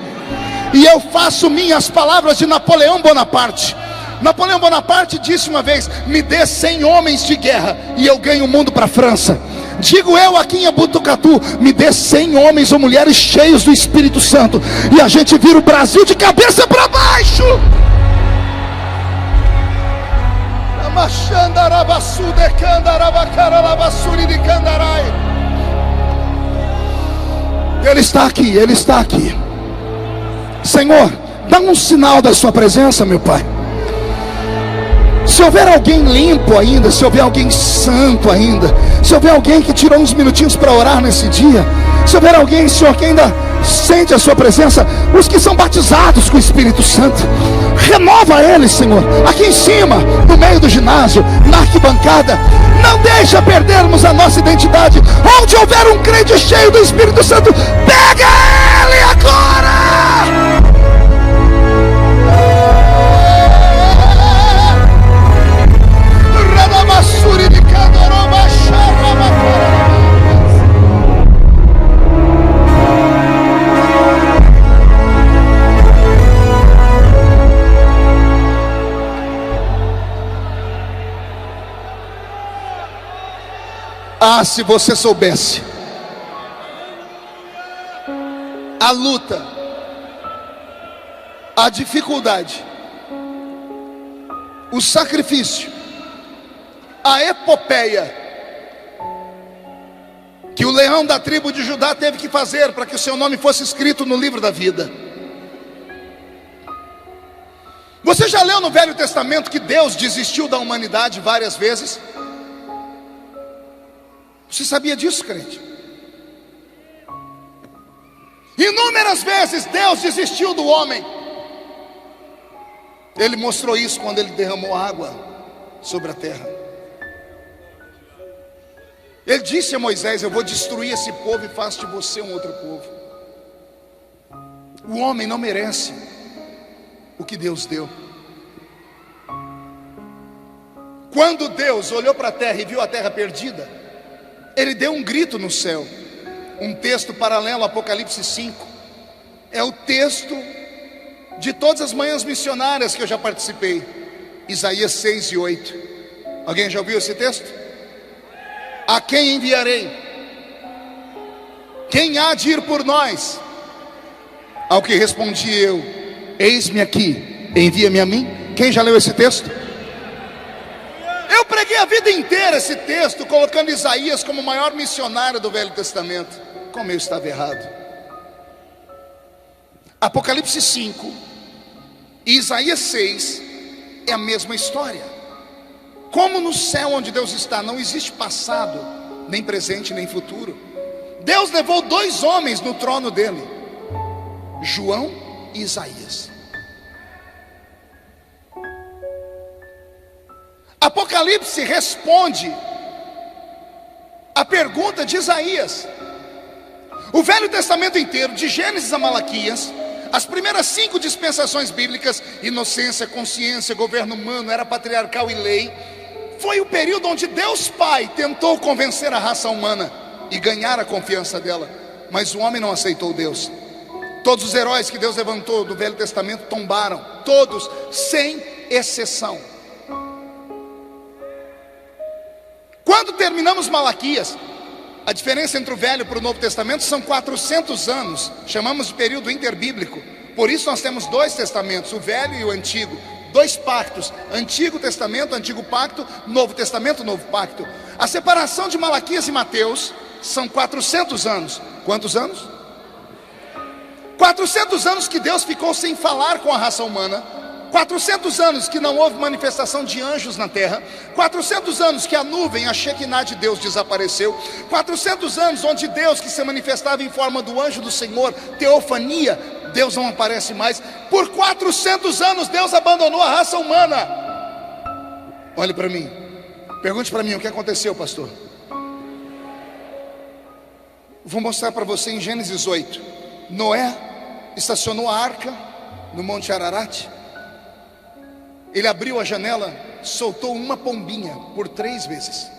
E eu faço minhas palavras de Napoleão Bonaparte. Napoleão Bonaparte disse uma vez: me dê 100 homens de guerra e eu ganho o mundo para a França. Digo eu aqui em Botucatu: me dê 100 homens ou mulheres cheios do Espírito Santo e a gente vira o Brasil de cabeça para baixo. Ele está aqui, Ele está aqui. Senhor, dá um sinal da sua presença, meu Pai. Se houver alguém limpo ainda, se houver alguém santo ainda, se houver alguém que tirou uns minutinhos para orar nesse dia, se houver alguém, Senhor, que ainda sente a sua presença, os que são batizados com o Espírito Santo, renova eles, Senhor, aqui em cima, no meio do ginásio, na arquibancada. Não deixa perdermos a nossa identidade. Onde houver um crente cheio do Espírito Santo, pega ele agora. Ah, se você soubesse a luta, a dificuldade, o sacrifício, a epopeia que o leão da tribo de Judá teve que fazer para que o seu nome fosse escrito no livro da vida. Você já leu no Velho Testamento que Deus desistiu da humanidade várias vezes? Você sabia disso, crente? Inúmeras vezes Deus desistiu do homem. Ele mostrou isso quando ele derramou água sobre a terra. Ele disse a Moisés: eu vou destruir esse povo e faço de você um outro povo. O homem não merece o que Deus deu. Quando Deus olhou para a terra e viu a terra perdida, Ele deu um grito no céu. Um texto paralelo, Apocalipse 5. É o texto de todas as manhãs missionárias que eu já participei. Isaías 6 e 8. Alguém já ouviu esse texto? A quem enviarei? Quem há de ir por nós? Ao que respondi eu: eis-me aqui, envia-me a mim. Quem já leu esse texto? Eu preguei a vida inteira esse texto, colocando Isaías como o maior missionário do Velho Testamento. Como eu estava errado. Apocalipse 5 e Isaías 6 é a mesma história. Como no céu onde Deus está não existe passado, nem presente, nem futuro, Deus levou 2 homens no trono dele, João e Isaías. Apocalipse responde a pergunta de Isaías. O Velho Testamento inteiro, de Gênesis a Malaquias, as primeiras 5 dispensações bíblicas, inocência, consciência, governo humano, era patriarcal e lei, foi o período onde Deus Pai tentou convencer a raça humana e ganhar a confiança dela, mas o homem não aceitou Deus. Todos os heróis que Deus levantou do Velho Testamento tombaram, todos, sem exceção. Quando terminamos Malaquias, a diferença entre o Velho para o Novo Testamento são 400 anos, chamamos de período interbíblico. Por isso nós temos 2 testamentos, o Velho e o Antigo, 2 pactos, Antigo Testamento, Antigo Pacto, Novo Testamento, Novo Pacto. A separação de Malaquias e Mateus são 400 anos. Quantos anos? 400 anos que Deus ficou sem falar com a raça humana, 400 anos que não houve manifestação de anjos na terra, 400 anos que a nuvem, a Shekinah de Deus desapareceu, 400 anos onde Deus, que se manifestava em forma do anjo do Senhor, teofania, Deus não aparece mais. Por 400 anos Deus abandonou a raça humana. Olhe para mim, pergunte para mim o que aconteceu, pastor. Vou mostrar para você em Gênesis 8. Noé estacionou a arca no Monte Ararat. Ele abriu a janela, soltou uma pombinha por 3 vezes.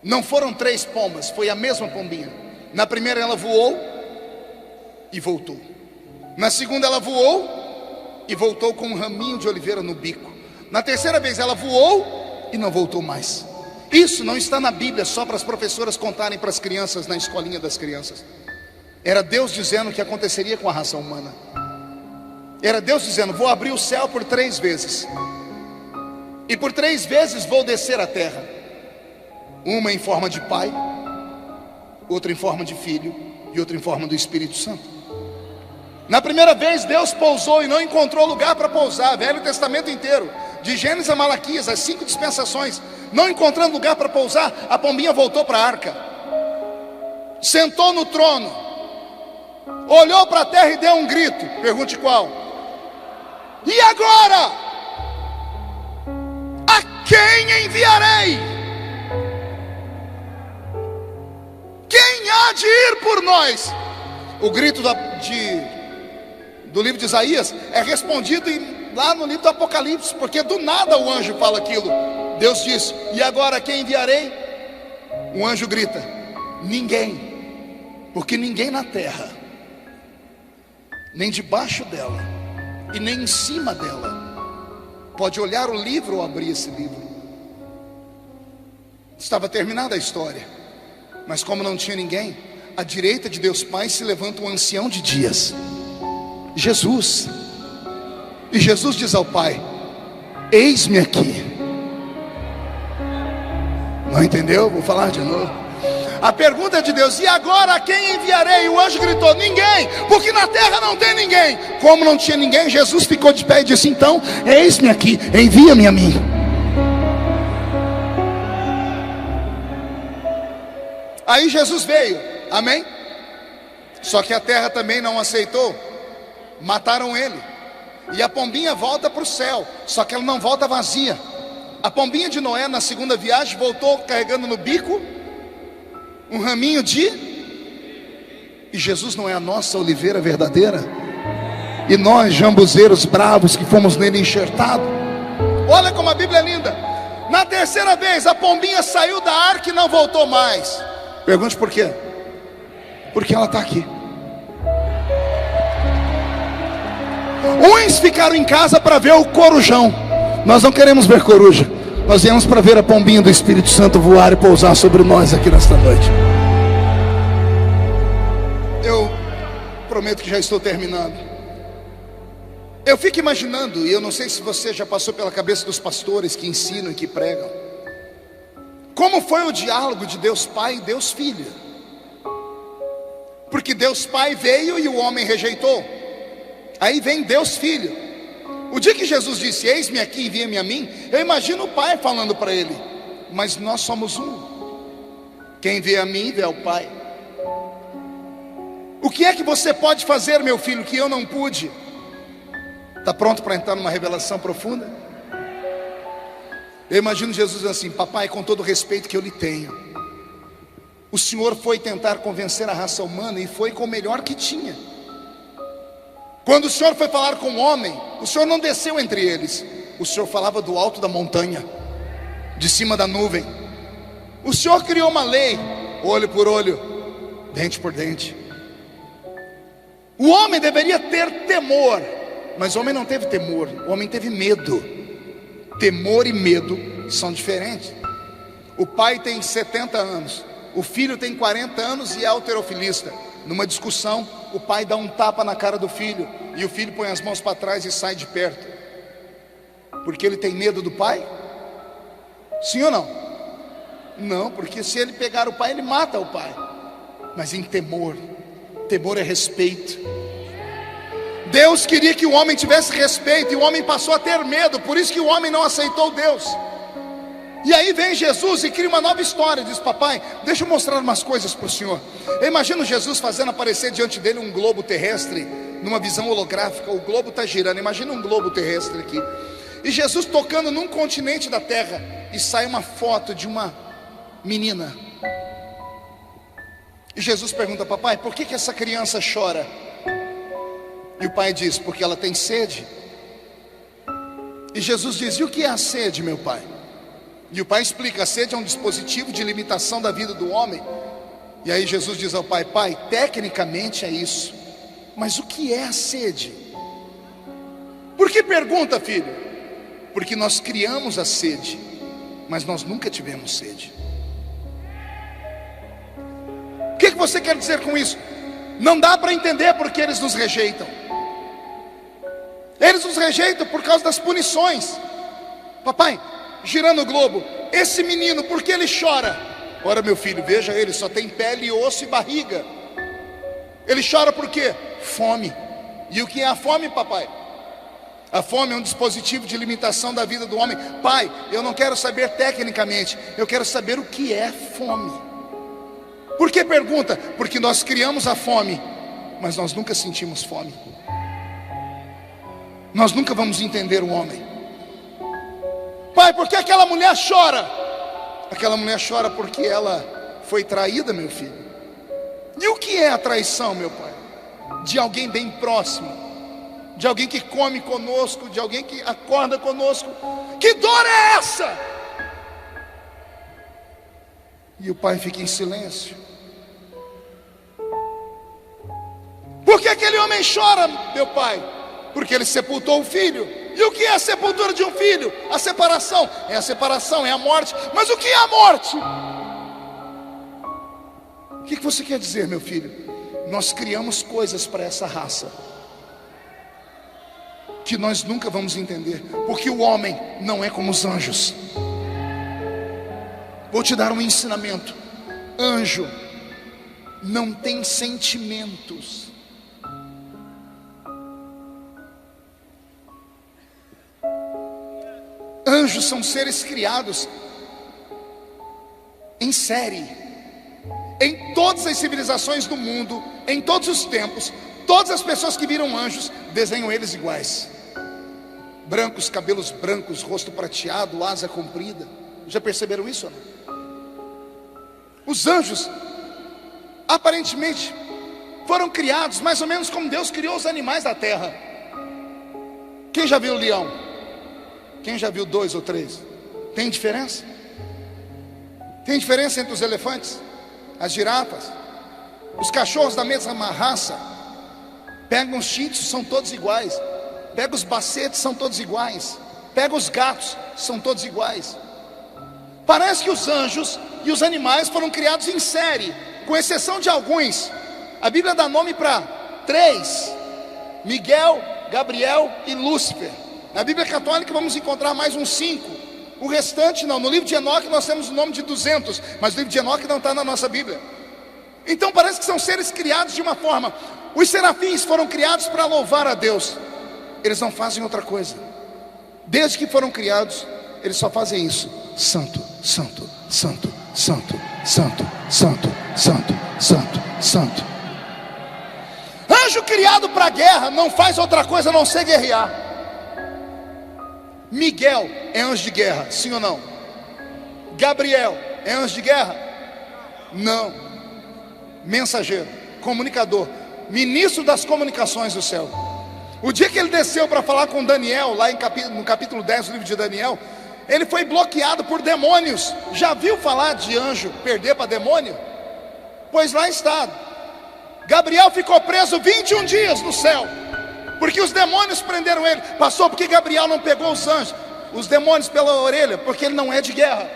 Não foram 3 pombas, foi a mesma pombinha. Na primeira ela voou e voltou. Na segunda ela voou e voltou com um raminho de oliveira no bico. Na terceira vez ela voou e não voltou mais. Isso não está na Bíblia só para as professoras contarem para as crianças na escolinha das crianças. Era Deus dizendo o que aconteceria com a raça humana. Era Deus dizendo: vou abrir o céu por 3 vezes, e por 3 vezes vou descer a terra. Uma em forma de pai, outra em forma de filho, e outra em forma do Espírito Santo. Na primeira vez Deus pousou e não encontrou lugar para pousar. Velho Testamento inteiro, de Gênesis a Malaquias, as 5 dispensações, não encontrando lugar para pousar, a pombinha voltou para a arca, sentou no trono, olhou para a terra e deu um grito. Pergunte qual? E agora? A quem enviarei? Quem há de ir por nós? O grito do livro de Isaías é respondido lá no livro do Apocalipse, porque do nada o anjo fala aquilo. Deus diz: e agora quem enviarei? Um anjo grita: ninguém, porque ninguém na terra, nem debaixo dela e nem em cima dela, pode olhar o livro ou abrir esse livro. Estava terminada a história, mas como não tinha ninguém, à direita de Deus Pai se levanta um ancião de dias, Jesus. E Jesus diz ao Pai: eis-me aqui. Não entendeu? Vou falar de novo. A pergunta é de Deus: e agora a quem enviarei? O anjo gritou: ninguém, porque na terra não tem ninguém. Como não tinha ninguém, Jesus ficou de pé e disse: então, eis-me aqui, envia-me a mim. Aí Jesus veio, amém? Só que a terra também não aceitou, mataram ele. E a pombinha volta para o céu, só que ela não volta vazia. A pombinha de Noé na segunda viagem voltou carregando no bico um raminho de... E Jesus não é a nossa oliveira verdadeira? E nós, jambuzeiros bravos que fomos nele enxertados? Olha como a Bíblia é linda. Na terceira vez a pombinha saiu da arca e não voltou mais. Pergunte por quê? Porque ela está aqui. Uns ficaram em casa para ver o corujão. Nós não queremos ver coruja, nós viemos para ver a pombinha do Espírito Santo voar e pousar sobre nós aqui nesta noite. Eu prometo que já estou terminando. Eu fico imaginando, e eu não sei se você já passou pela cabeça dos pastores que ensinam e que pregam, como foi o diálogo de Deus Pai e Deus Filho. Porque Deus Pai veio e o homem rejeitou. Aí vem Deus Filho. O dia que Jesus disse: eis-me aqui, envia-me a mim, eu imagino o Pai falando para ele: mas nós somos um. Quem vê a mim, vê ao Pai. O que é que você pode fazer, meu filho, que eu não pude? Está pronto para entrar numa revelação profunda? Eu imagino Jesus assim: papai, com todo o respeito que eu lhe tenho, o Senhor foi tentar convencer a raça humana e foi com o melhor que tinha. Quando o Senhor foi falar com o homem, o Senhor não desceu entre eles, o Senhor falava do alto da montanha, de cima da nuvem. O Senhor criou uma lei, olho por olho, dente por dente. O homem deveria ter temor, mas o homem não teve temor, o homem teve medo. Temor e medo são diferentes. O pai tem 70 anos, o filho tem 40 anos e é halterofilista. Numa discussão, o pai dá um tapa na cara do filho e o filho põe as mãos para trás e sai de perto. Porque ele tem medo do pai? Sim ou não? Não, porque se ele pegar o pai, ele mata o pai. Mas em temor, temor é respeito. Deus queria que o homem tivesse respeito e o homem passou a ter medo. Por isso que o homem não aceitou Deus. E aí vem Jesus e cria uma nova história. Diz: papai, deixa eu mostrar umas coisas para o senhor. Eu imagino Jesus fazendo aparecer diante dele um globo terrestre, numa visão holográfica. O globo está girando, imagina um globo terrestre aqui. E Jesus tocando num continente da terra, e sai uma foto de uma menina. E Jesus pergunta: papai, por que essa criança chora? E o pai diz: porque ela tem sede. E Jesus diz: e o que é a sede, meu pai? E o pai explica: a sede é um dispositivo de limitação da vida do homem. E aí Jesus diz ao pai: pai, tecnicamente é isso, mas o que é a sede? Por que pergunta, filho? Porque nós criamos a sede, mas nós nunca tivemos sede. O que você quer dizer com isso? Não dá para entender porque eles nos rejeitam. Eles nos rejeitam por causa das punições. Papai, girando o globo, esse menino, por que ele chora? Ora, meu filho, veja, ele só tem pele, osso e barriga. Ele chora por quê? Fome. E o que é a fome, papai? A fome é um dispositivo de limitação da vida do homem. Pai, eu não quero saber tecnicamente, eu quero saber o que é fome. Por que pergunta? Porque nós criamos a fome, mas nós nunca sentimos fome. Nós nunca vamos entender o homem. Pai, por que aquela mulher chora? Aquela mulher chora porque ela foi traída, meu filho. E o que é a traição, meu pai? De alguém bem próximo, de alguém que come conosco, de alguém que acorda conosco. Que dor é essa? E o pai fica em silêncio. Por que aquele homem chora, meu pai? Porque ele sepultou o filho. E o que é a sepultura de um filho? A separação. É a separação, é a morte. Mas o que é a morte? O que você quer dizer, meu filho? Nós criamos coisas para essa raça que nós nunca vamos entender, porque o homem não é como os anjos. Vou te dar um ensinamento. Anjo não tem sentimentos. Anjos são seres criados em série. Em todas as civilizações do mundo, em todos os tempos, todas as pessoas que viram anjos desenham eles iguais. Brancos, cabelos brancos, rosto prateado, asa comprida. Já perceberam isso ou não? Os anjos aparentemente foram criados mais ou menos como Deus criou os animais da terra. Quem já viu o leão? Quem já viu 2 ou 3? Tem diferença? Tem diferença entre os elefantes, as girafas, os cachorros da mesma raça? Pegam os shih tzus, são todos iguais. Pega os bacetes, são todos iguais. Pega os gatos, são todos iguais. Parece que os anjos e os animais foram criados em série, com exceção de alguns. A Bíblia dá nome para 3: Miguel, Gabriel e Lúcifer. Na Bíblia católica vamos encontrar mais uns 5. O restante não. No livro de Enoque nós temos o nome de 200, mas o livro de Enoque não está na nossa Bíblia. Então parece que são seres criados de uma forma. Os serafins foram criados para louvar a Deus. Eles não fazem outra coisa. Desde que foram criados, eles só fazem isso: santo, santo, santo, santo, santo, santo, santo, santo, santo. Anjo criado para guerra não faz outra coisa a não ser guerrear. Miguel é anjo de guerra, sim ou não? Gabriel é anjo de guerra? Não. Mensageiro, comunicador, ministro das comunicações do céu. O dia que ele desceu para falar com Daniel, lá no capítulo 10 do livro de Daniel, ele foi bloqueado por demônios. Já viu falar de anjo perder para demônio? Pois lá está. Gabriel ficou preso 21 dias no céu, porque os demônios prenderam ele. Pastor, por que Gabriel não pegou os demônios pela orelha? Porque ele não é de guerra.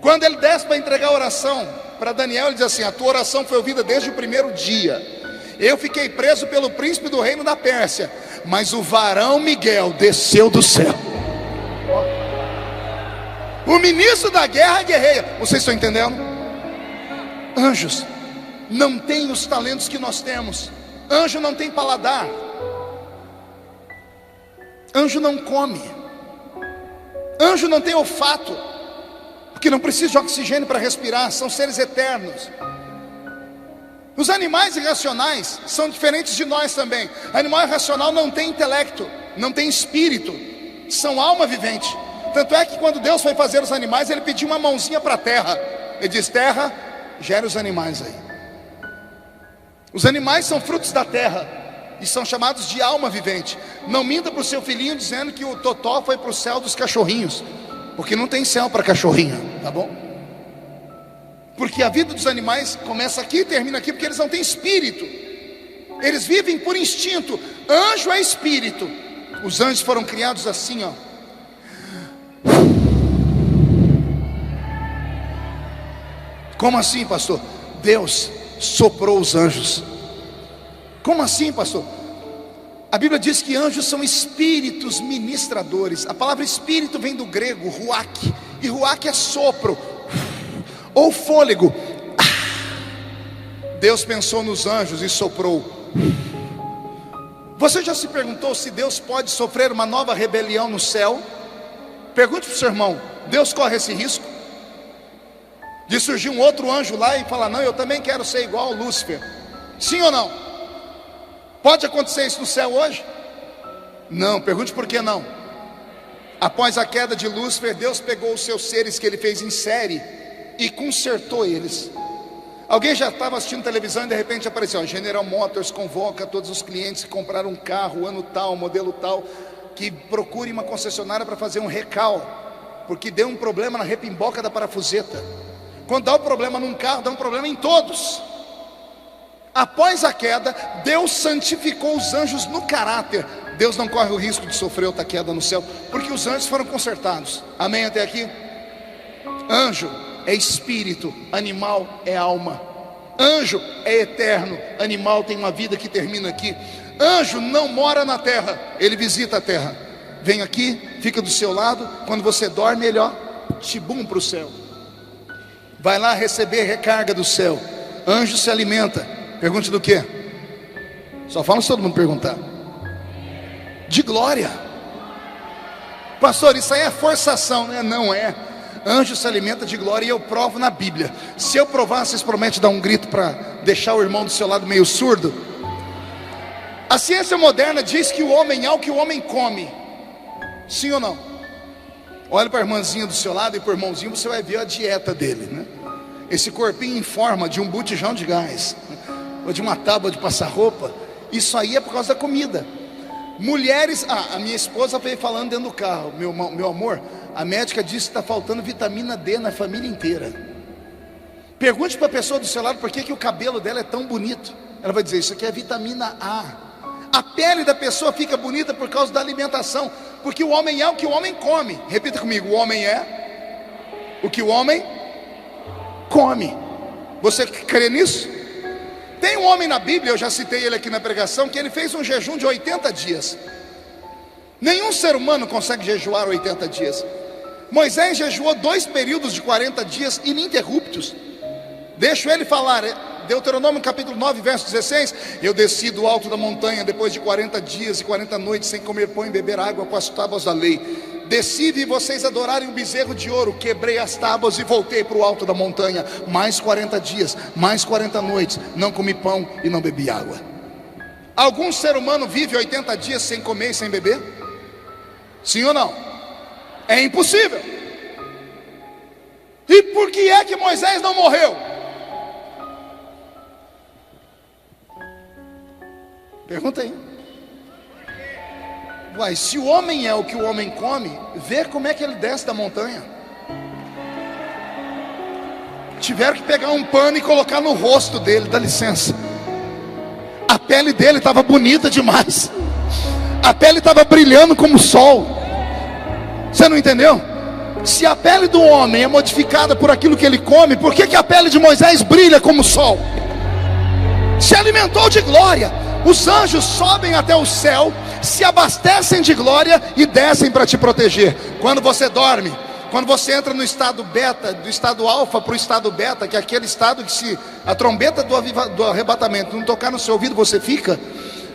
Quando ele desce para entregar a oração para Daniel, ele diz assim: a tua oração foi ouvida desde o primeiro dia. Eu fiquei preso pelo príncipe do reino da Pérsia, mas o varão Miguel desceu do céu. O ministro da guerra guerreia. Vocês estão entendendo? Anjos não têm os talentos que nós temos. Anjo não tem paladar. Anjo não come. Anjo não tem olfato, porque não precisa de oxigênio para respirar. São seres eternos. Os animais irracionais são diferentes de nós também. Animal irracional não tem intelecto, não tem espírito, são alma vivente. Tanto é que quando Deus foi fazer os animais, Ele pediu uma mãozinha para a terra. Ele diz: terra, gera os animais aí. Os animais são frutos da terra e são chamados de alma vivente. Não minta para o seu filhinho dizendo que o totó foi para o céu dos cachorrinhos, porque não tem céu para cachorrinho, tá bom? Porque a vida dos animais começa aqui e termina aqui, porque eles não têm espírito. Eles vivem por instinto. Anjo é espírito. Os anjos foram criados assim, ó. Como assim, pastor? Deus soprou os anjos. Como assim, pastor? A Bíblia diz que anjos são espíritos ministradores. A palavra espírito vem do grego ruach, e ruach é sopro ou fôlego. Deus pensou nos anjos e soprou. Você já se perguntou se Deus pode sofrer uma nova rebelião no céu? Pergunte para o seu irmão: Deus corre esse risco de surgir um outro anjo lá e falar: não, eu também quero ser igual ao Lúcifer? Sim ou não? Pode acontecer isso no céu hoje? Não. Pergunte por que não. Após a queda de Lúcifer, Deus pegou os seus seres que Ele fez em série e consertou eles. Alguém já estava assistindo televisão e de repente apareceu: General Motors convoca todos os clientes que compraram um carro, ano tal, modelo tal, que procurem uma concessionária para fazer um recal, porque deu um problema na repimboca da parafuseta. Quando dá um problema num carro, dá um problema em todos. Após a queda, Deus santificou os anjos no caráter. Deus não corre o risco de sofrer outra queda no céu, porque os anjos foram consertados. Amém até aqui? Anjo é espírito, animal é alma. Anjo é eterno, animal tem uma vida que termina aqui. Anjo não mora na terra, ele visita a terra. Vem aqui, fica do seu lado. Quando você dorme, ele tibum para o céu. Vai lá receber recarga do céu. Anjo se alimenta. Pergunte do quê? Só fala se todo mundo perguntar. De glória. Pastor, isso aí é forçação, né? Não é. Anjo se alimenta de glória, e eu provo na Bíblia. Se eu provar, vocês prometem dar um grito para deixar o irmão do seu lado meio surdo? A ciência moderna diz que o homem é o que o homem come. Sim ou não? Olha para a irmãzinha do seu lado e para o irmãozinho, você vai ver a dieta dele, né? Esse corpinho em forma de um botijão de gás, ou de uma tábua de passar roupa. Isso aí é por causa da comida. Mulheres, a minha esposa veio falando dentro do carro: meu amor, a médica disse que está faltando vitamina D na família inteira. Pergunte para a pessoa do seu lado por que o cabelo dela é tão bonito. Ela vai dizer: isso aqui é vitamina A. A pele da pessoa fica bonita por causa da alimentação, porque o homem é o que o homem come. Repita comigo: o homem é o que o homem come. Você crê nisso? Tem um homem na Bíblia, eu já citei ele aqui na pregação, que ele fez um jejum de 80 dias. Nenhum ser humano consegue jejuar 80 dias. Moisés jejuou 2 períodos de 40 dias ininterruptos. Deixa ele falar. Deuteronômio capítulo 9, verso 16: eu desci do alto da montanha depois de 40 dias e 40 noites sem comer pão e beber água com as tábuas da lei. Desci e vocês adorarem um bezerro de ouro. Quebrei as tábuas e voltei para o alto da montanha. Mais 40 dias, mais 40 noites, não comi pão e não bebi água. Algum ser humano vive 80 dias sem comer e sem beber? Sim ou não? É impossível. E por que é que Moisés não morreu? Pergunta aí. Uai, se o homem é o que o homem come, vê como é que ele desce da montanha. Tiveram que pegar um pano e colocar no rosto dele, dá licença. A pele dele estava bonita demais. A pele estava brilhando como o sol. Você não entendeu? Se a pele do homem é modificada por aquilo que ele come, por que a pele de Moisés brilha como o sol? Se alimentou de glória. Os anjos sobem até o céu, se abastecem de glória e descem para te proteger. Quando você dorme, quando você entra no estado beta, do estado alfa para o estado beta, que é aquele estado que, se a trombeta do arrebatamento não tocar no seu ouvido, você fica.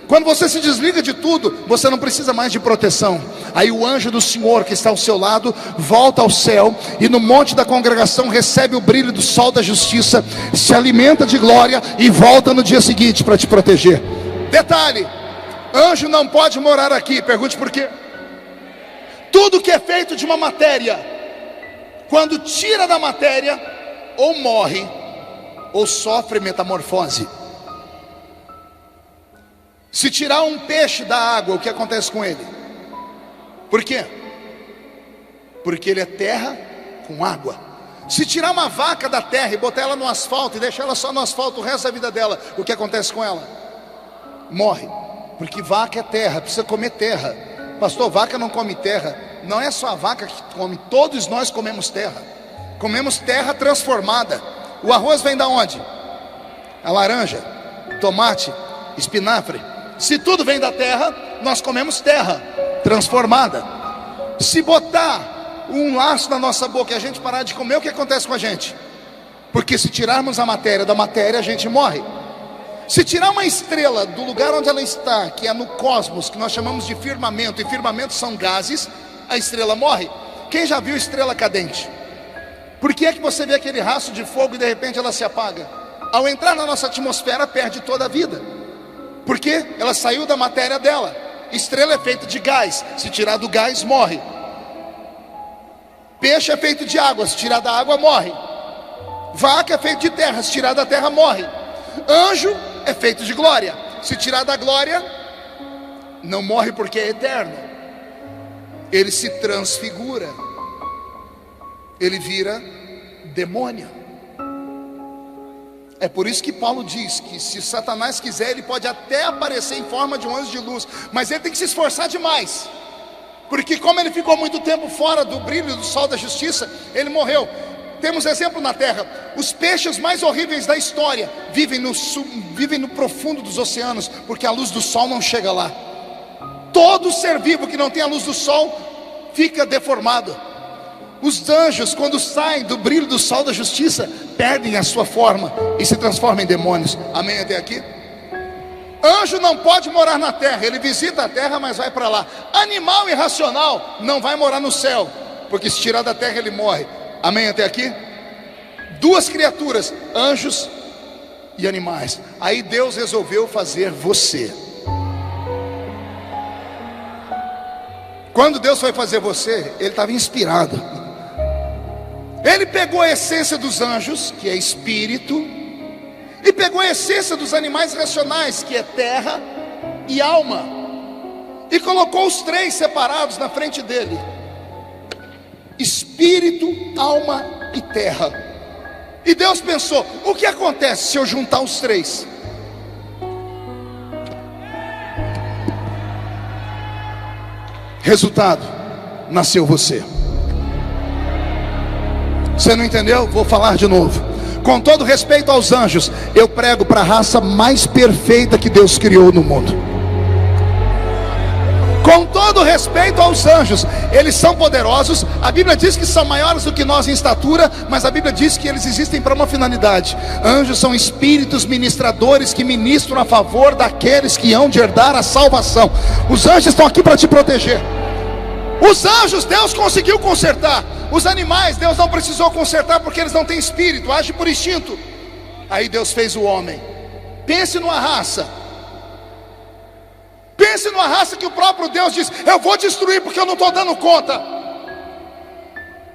Quando você se desliga de tudo, você não precisa mais de proteção. Aí o anjo do Senhor que está ao seu lado volta ao céu e no monte da congregação recebe o brilho do sol da justiça, se alimenta de glória e volta no dia seguinte para te proteger. Detalhe: anjo não pode morar aqui. Pergunte por quê? Tudo que é feito de uma matéria, quando tira da matéria, ou morre ou sofre metamorfose. Se tirar um peixe da água, o que acontece com ele? Por quê? Porque ele é terra com água. Se tirar uma vaca da terra e botar ela no asfalto e deixar ela só no asfalto o resto da vida dela, o que acontece com ela? Morre. Porque vaca é terra, precisa comer terra. Pastor, vaca não come terra. Não é só a vaca que come, todos nós comemos terra. Comemos terra transformada. O arroz vem da onde? A laranja, tomate, espinafre. Se tudo vem da terra, nós comemos terra transformada. Se botar um laço na nossa boca e a gente parar de comer, o que acontece com a gente? Porque se tirarmos a matéria da matéria, a gente morre. Se tirar uma estrela do lugar onde ela está, que é no cosmos, que nós chamamos de firmamento, e firmamentos são gases, a estrela morre. Quem já viu estrela cadente? Por que é que você vê aquele rastro de fogo e de repente ela se apaga? Ao entrar na nossa atmosfera, perde toda a vida. Porque ela saiu da matéria dela. Estrela é feita de gás, se tirar do gás, morre. Peixe é feito de água, se tirar da água, morre. Vaca é feito de terra, se tirar da terra, morre. Anjo é feito de glória, se tirar da glória, não morre porque é eterno. Ele se transfigura, ele vira demônio. É por isso que Paulo diz que se Satanás quiser, ele pode até aparecer em forma de um anjo de luz, mas ele tem que se esforçar demais. Porque como ele ficou muito tempo fora do brilho do sol da justiça, ele morreu. Temos exemplo na terra. Os peixes mais horríveis da história vivem no profundo dos oceanos, porque a luz do sol não chega lá. Todo ser vivo que não tem a luz do sol fica deformado. Os anjos, quando saem do brilho do sol da justiça, perdem a sua forma e se transformam em demônios. Amém até aqui? Anjo não pode morar na terra, ele visita a terra, mas vai para lá. Animal irracional não vai morar no céu, porque se tirar da terra ele morre. Amém até aqui? Duas criaturas, anjos e animais. Aí Deus resolveu fazer você. Quando Deus foi fazer você, ele estava inspirado. Ele pegou a essência dos anjos, que é espírito, e pegou a essência dos animais racionais, que é terra e alma, e colocou os três separados na frente dele: espírito, alma e terra. E Deus pensou: o que acontece se eu juntar os três? Resultado: nasceu você. Você não entendeu? Vou falar de novo. Com todo respeito aos anjos, eu prego para a raça mais perfeita que Deus criou no mundo. Com todo respeito aos anjos, eles são poderosos. A Bíblia diz que são maiores do que nós em estatura, mas a Bíblia diz que eles existem para uma finalidade. Anjos são espíritos ministradores que ministram a favor daqueles que hão de herdar a salvação. Os anjos estão aqui para te proteger. Os anjos Deus conseguiu consertar. Os animais Deus não precisou consertar, porque eles não têm espírito, agem por instinto. Aí Deus fez o homem. Pense numa raça. Pense numa raça que o próprio Deus diz: eu vou destruir porque eu não estou dando conta.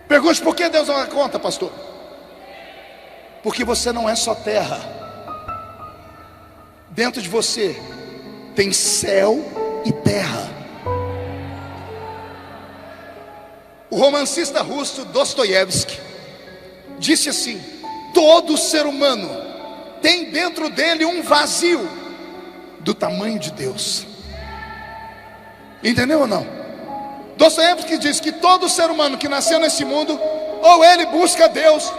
Pergunte: por que Deus não dá conta, pastor? Porque você não é só terra. Dentro de você tem céu e terra. O romancista russo Dostoiévski disse assim: todo ser humano tem dentro dele um vazio do tamanho de Deus. Entendeu ou não? Dostoiévski diz que todo ser humano que nasceu nesse mundo, ou ele busca Deus,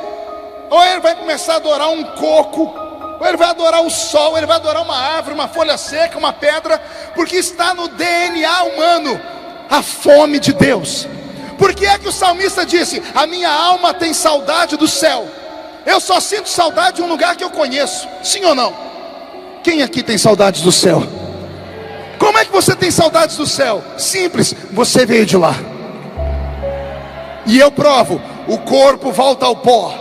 ou ele vai começar a adorar um coco, ou ele vai adorar o sol, ou ele vai adorar uma árvore, uma folha seca, uma pedra, porque está no DNA humano a fome de Deus. Por que é que o salmista disse: a minha alma tem saudade do céu? Eu só sinto saudade de um lugar que eu conheço. Sim ou não? Quem aqui tem saudades do céu? Como é que você tem saudades do céu? Simples, você veio de lá. E eu provo: o corpo volta ao pó,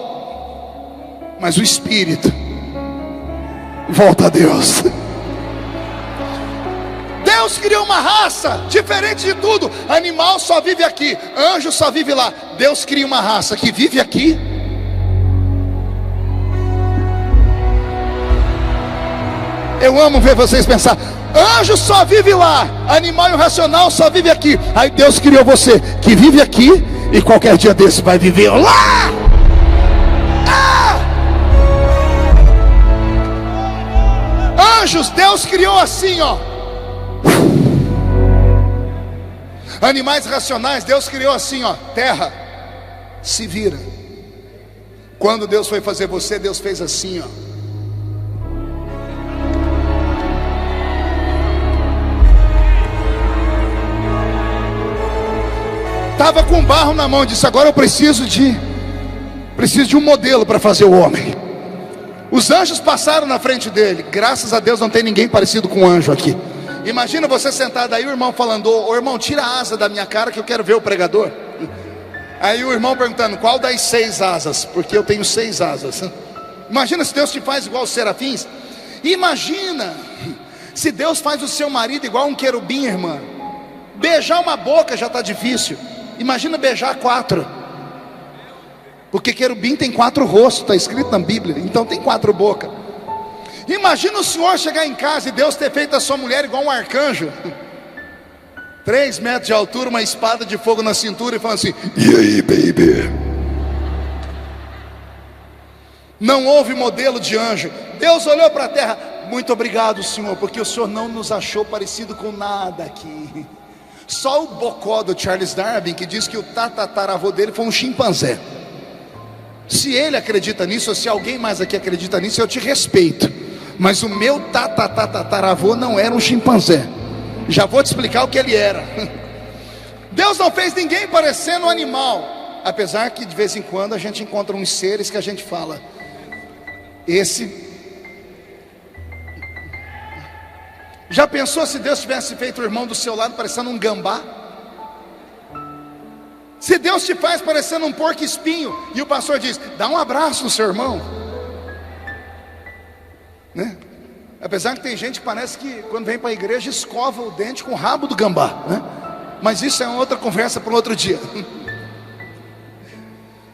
mas o espírito volta a Deus. Deus criou uma raça diferente de tudo. Animal só vive aqui, anjo só vive lá. Deus cria uma raça que vive aqui. Eu amo ver vocês pensar: anjo só vive lá, animal irracional só vive aqui. Aí Deus criou você que vive aqui, e qualquer dia desse vai viver lá. Anjos Deus criou assim, ó. Animais racionais Deus criou assim, ó. Terra, se vira. Quando Deus foi fazer você, Deus fez assim, ó. Estava com barro na mão, disse: agora eu preciso de um modelo para fazer o homem. Os anjos passaram na frente dele. Graças a Deus não tem ninguém parecido com um anjo aqui. Imagina você sentado aí, o irmão falando: ô irmão, tira a asa da minha cara que eu quero ver o pregador. Aí o irmão perguntando: qual das 6 asas? Porque eu tenho 6 asas. Imagina se Deus te faz igual os serafins. Imagina se Deus faz o seu marido igual um querubim, irmã. Beijar uma boca já está difícil, imagina beijar 4. Porque querubim tem 4 rostos, está escrito na Bíblia. Então tem 4 bocas. Imagina o senhor chegar em casa e Deus ter feito a sua mulher igual um arcanjo, 3 metros de altura, uma espada de fogo na cintura, e falando assim: e aí, baby? Não houve modelo de anjo. Deus olhou para a terra: muito obrigado, Senhor, porque o Senhor não nos achou parecido com nada aqui. Só o bocó do Charles Darwin, que diz que o tataravô dele foi um chimpanzé. Se ele acredita nisso, ou se alguém mais aqui acredita nisso, eu te respeito. Mas o meu tataravô não era um chimpanzé. Já vou te explicar o que ele era. Deus não fez ninguém parecendo um animal. Apesar que de vez em quando a gente encontra uns seres que a gente fala: esse... Já pensou se Deus tivesse feito o irmão do seu lado parecendo um gambá? Se Deus te faz parecendo um porco espinho, e o pastor diz: dá um abraço no seu irmão, né? Apesar que tem gente que parece que quando vem para a igreja escova o dente com o rabo do gambá, né? Mas isso é outra conversa para um outro dia.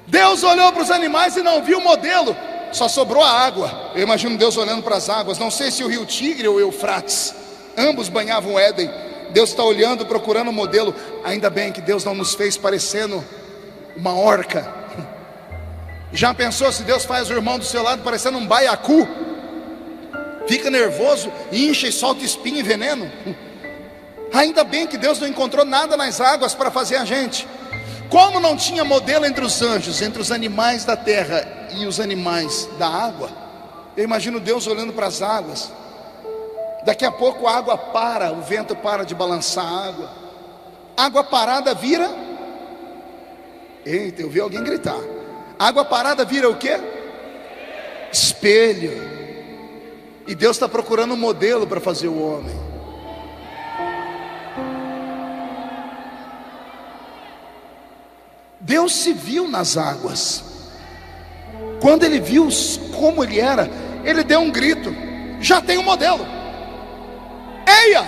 Deus olhou para os animais e não viu o modelo, só sobrou a água. Eu imagino Deus olhando para as águas. Não sei se o rio Tigre ou o Eufrates, ambos banhavam o Éden. Deus está olhando, procurando um modelo. Ainda bem que Deus não nos fez parecendo uma orca. Já pensou se Deus faz o irmão do seu lado parecendo um baiacu? Fica nervoso, incha e solta espinho e veneno. Ainda bem que Deus não encontrou nada nas águas para fazer a gente. Como não tinha modelo entre os anjos, entre os animais da terra e os animais da água, eu imagino Deus olhando para as águas. Daqui a pouco a água para, o vento para de balançar a água. Água parada vira... Eita, eu vi alguém gritar. Água parada vira o quê? Espelho. E Deus está procurando um modelo para fazer o homem. Deus se viu nas águas. Quando ele viu como ele era, ele deu um grito: já tem um modelo. Eia,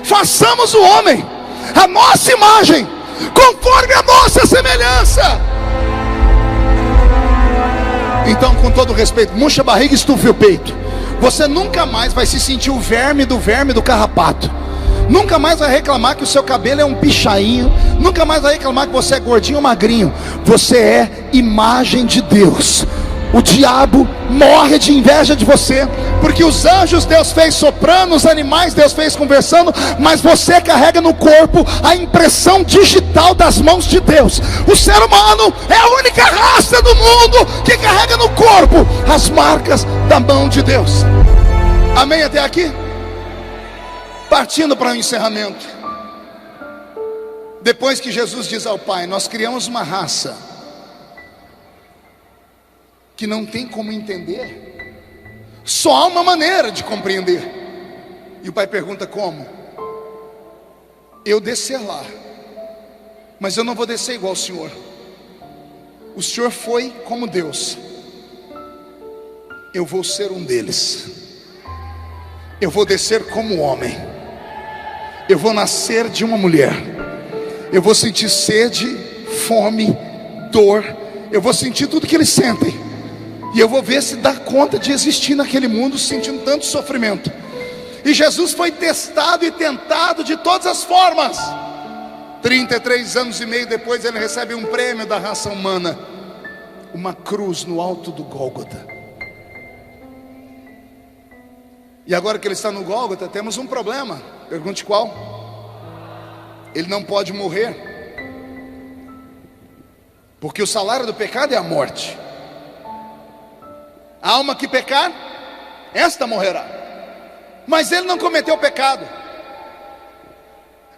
façamos o homem a nossa imagem, conforme a nossa semelhança. Então, com todo respeito, murcha a barriga e estufe o peito. Você nunca mais vai se sentir o verme do carrapato. Nunca mais vai reclamar que o seu cabelo é um pichainho. Nunca mais vai reclamar que você é gordinho ou magrinho. Você é imagem de Deus. O diabo morre de inveja de você, porque os anjos Deus fez soprando, os animais Deus fez conversando, mas você carrega no corpo a impressão digital das mãos de Deus. O ser humano é a única raça do mundo que carrega no corpo as marcas da mão de Deus. Amém até aqui? Partindo para o encerramento. Depois que Jesus diz ao Pai: nós criamos uma raça que não tem como entender, só há uma maneira de compreender. E o Pai pergunta: como? Eu descer lá, mas eu não vou descer igual o Senhor. O Senhor foi como Deus, eu vou ser um deles. Eu vou descer como homem. Eu vou nascer de uma mulher. Eu vou sentir sede, fome, dor. Eu vou sentir tudo que eles sentem. E eu vou ver se dá conta de existir naquele mundo sentindo tanto sofrimento. E Jesus foi testado e tentado de todas as formas. 33 anos e meio depois ele recebe um prêmio da raça humana, uma cruz no alto do Gólgota. E agora que ele está no Gólgota, temos um problema. Pergunte qual? Ele não pode morrer, porque o salário do pecado é a morte. A alma que pecar, esta morrerá. Mas ele não cometeu pecado.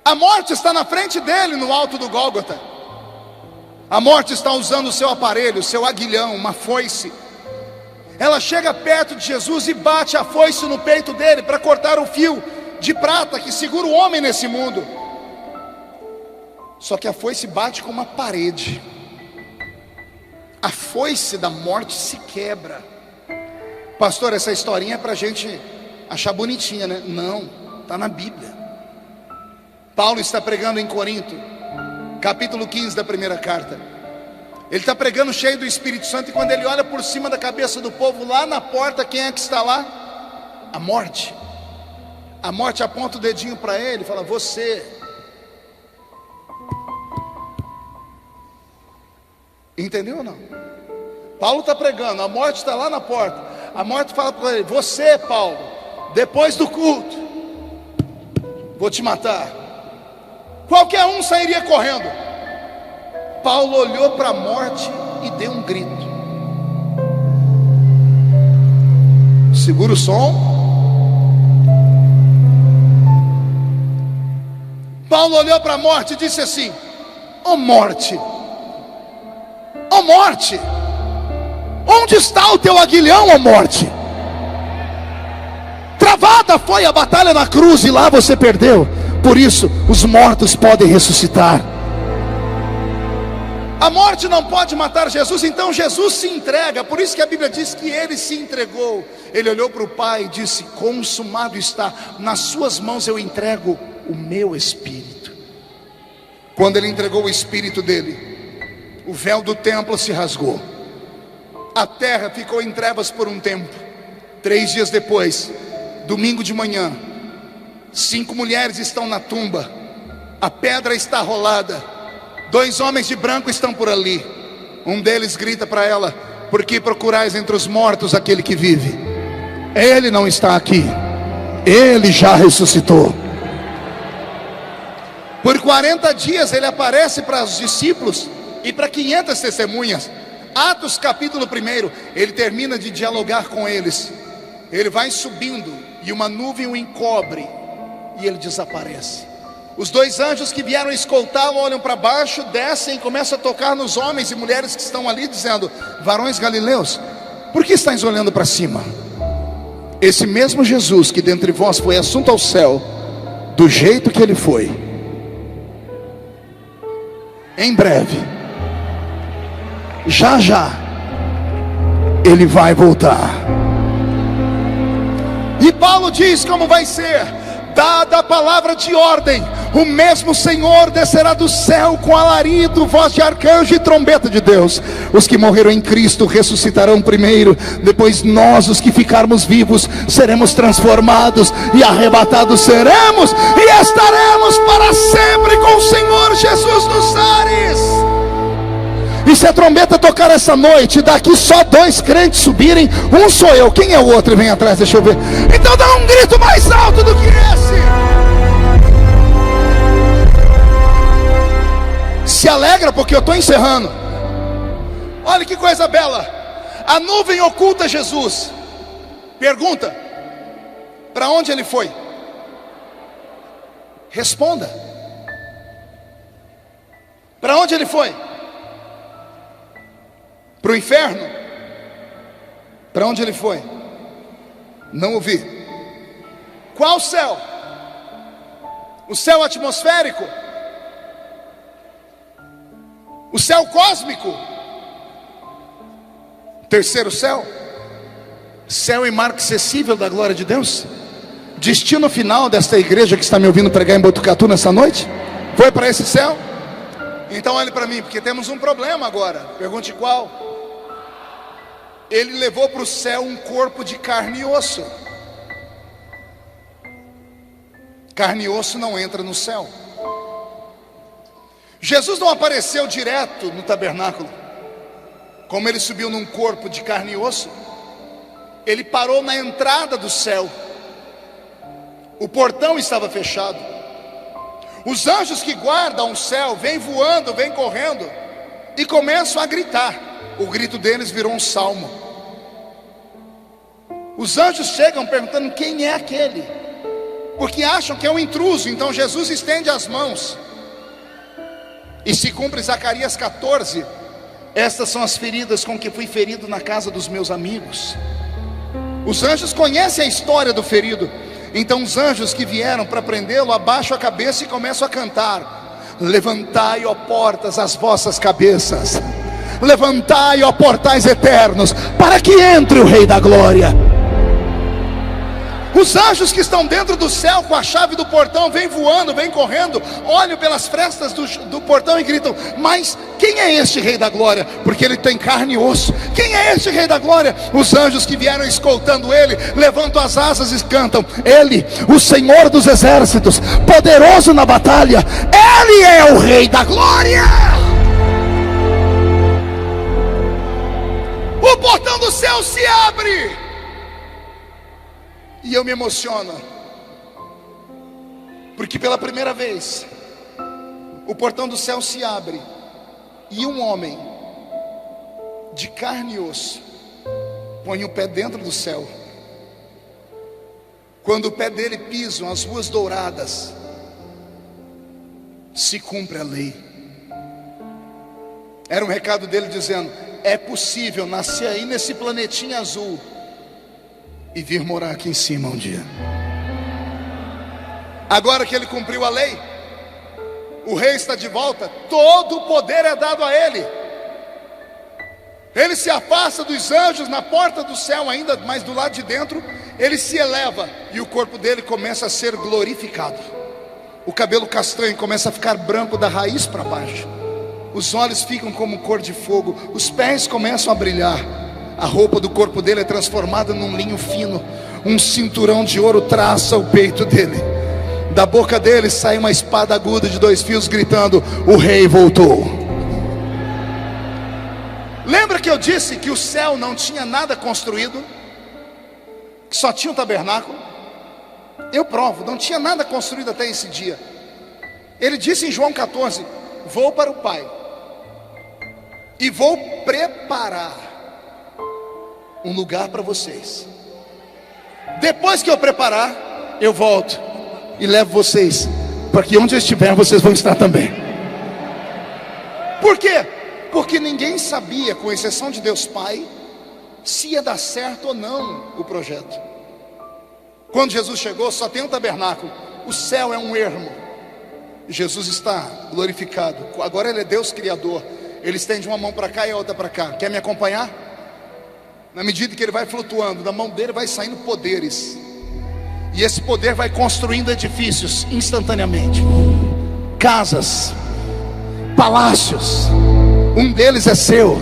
A morte está na frente dele no alto do Gólgota. A morte está usando o seu aparelho, o seu aguilhão, uma foice. Ela chega perto de Jesus e bate a foice no peito dele para cortar o fio de prata que segura o homem nesse mundo. Só que a foice bate com uma parede. A foice da morte se quebra. Pastor, essa historinha é para a gente achar bonitinha, né? Não, está na Bíblia. Paulo está pregando em Corinto, capítulo 15 da primeira carta. Ele está pregando cheio do Espírito Santo, e quando ele olha por cima da cabeça do povo, lá na porta, quem é que está lá? A morte. A morte aponta o dedinho para ele e fala: você. Entendeu ou não? Paulo está pregando, a morte está lá na porta. A morte fala para ele: você, Paulo, depois do culto, vou te matar. Qualquer um sairia correndo. Paulo olhou para a morte e deu um grito. Segura o som. Paulo olhou para a morte e disse assim: ó morte, ó morte, onde está o teu aguilhão, ó morte? Travada foi a batalha na cruz e lá você perdeu. Por isso os mortos podem ressuscitar. A morte não pode matar Jesus, então Jesus se entrega. Por isso que a Bíblia diz que ele se entregou. Ele olhou para o Pai e disse: consumado está, nas suas mãos eu entrego o meu espírito. Quando ele entregou o espírito dele, o véu do templo se rasgou. A terra ficou em trevas por um tempo. 3 dias depois, domingo de manhã, 5 mulheres estão na tumba. A pedra está rolada. 2 homens de branco estão por ali. Um deles grita para ela: por que procurais entre os mortos aquele que vive? Ele não está aqui, ele já ressuscitou. Por 40 dias ele aparece para os discípulos e para 500 testemunhas. Atos capítulo 1, ele termina de dialogar com eles. Ele vai subindo e uma nuvem o encobre e ele desaparece. Os 2 anjos que vieram escoltá-lo olham para baixo, descem e começam a tocar nos homens e mulheres que estão ali, dizendo: varões galileus, por que estáis olhando para cima? Esse mesmo Jesus que dentre vós foi assunto ao céu, do jeito que ele foi, em breve, já ele vai voltar. E Paulo diz como vai ser: dada a palavra de ordem, o mesmo Senhor descerá do céu com alarido, voz de arcanjo e trombeta de Deus. Os que morreram em Cristo ressuscitarão primeiro, depois nós, os que ficarmos vivos, seremos transformados e arrebatados seremos, e estaremos para sempre com o Senhor Jesus nos ares. E se a trombeta tocar essa noite, daqui só 2 crentes subirem, um sou eu, quem é o outro? Vem atrás, deixa eu ver. Então dá um grito mais alto do que esse. Se alegra porque eu estou encerrando. Olha que coisa bela. A nuvem oculta Jesus. Pergunta: para onde ele foi? Responda. Para onde ele foi? Para o inferno? Para onde ele foi? Não ouvi. Qual céu? O céu atmosférico? O céu cósmico? Terceiro céu? Céu inacessível da glória de Deus? Destino final desta igreja que está me ouvindo pregar em Botucatu nessa noite? Foi para esse céu? Então olhe para mim, porque temos um problema agora. Pergunte qual? Ele levou para o céu um corpo de carne e osso. Carne e osso não entra no céu. Jesus não apareceu direto no tabernáculo. Como ele subiu num corpo de carne e osso, ele parou na entrada do céu. O portão estava fechado. Os anjos que guardam o céu vêm voando, vêm correndo e começam a gritar. O grito deles virou um salmo. Os anjos chegam perguntando quem é aquele, porque acham que é um intruso. Então Jesus estende as mãos e se cumpre Zacarias 14: estas são as feridas com que fui ferido na casa dos meus amigos. Os anjos conhecem a história do ferido. Então os anjos que vieram para prendê-lo abaixam a cabeça e começam a cantar: levantai, ó portas, as vossas cabeças, levantai, ó portais eternos, para que entre o Rei da Glória. Os anjos que estão dentro do céu com a chave do portão vêm voando, vêm correndo, olham pelas frestas do portão e gritam: mas quem é este Rei da Glória? Porque ele tem carne e osso. Quem é este Rei da Glória? Os anjos que vieram escoltando ele levantam as asas e cantam: ele, o Senhor dos exércitos, poderoso na batalha, ele é o Rei da Glória. O portão do céu se abre. E eu me emociono, porque pela primeira vez o portão do céu se abre e um homem de carne e osso põe o pé dentro do céu. Quando o pé dele pisam as ruas douradas, se cumpre a lei. Era um recado dele dizendo: é possível nascer aí nesse planetinha azul e vir morar aqui em cima um dia. Agora que ele cumpriu a lei, o rei está de volta, todo o poder é dado a ele. Ele se afasta dos anjos na porta do céu ainda, mas do lado de dentro ele se eleva e o corpo dele começa a ser glorificado. O cabelo castanho começa a ficar branco da raiz para baixo. Os olhos ficam como cor de fogo, os pés começam a brilhar. A roupa do corpo dele é transformada num linho fino. Um cinturão de ouro traça o peito dele. Da boca dele sai uma espada aguda de 2 fios gritando: o rei voltou. Lembra que eu disse que o céu não tinha nada construído? Que só tinha um tabernáculo? Eu provo, não tinha nada construído até esse dia. Ele disse em João 14: vou para o Pai e vou preparar um lugar para vocês. Depois que eu preparar, eu volto e levo vocês, para que onde eu estiver, vocês vão estar também. Por quê? Porque ninguém sabia, com exceção de Deus Pai, se ia dar certo ou não o projeto. Quando Jesus chegou, só tem um tabernáculo. O céu é um ermo. Jesus está glorificado. Agora Ele é Deus Criador. Ele estende uma mão para cá e a outra para cá. Quer me acompanhar? Na medida que Ele vai flutuando, da mão dele vai saindo poderes. E esse poder vai construindo edifícios instantaneamente. Casas, palácios. Um deles é seu.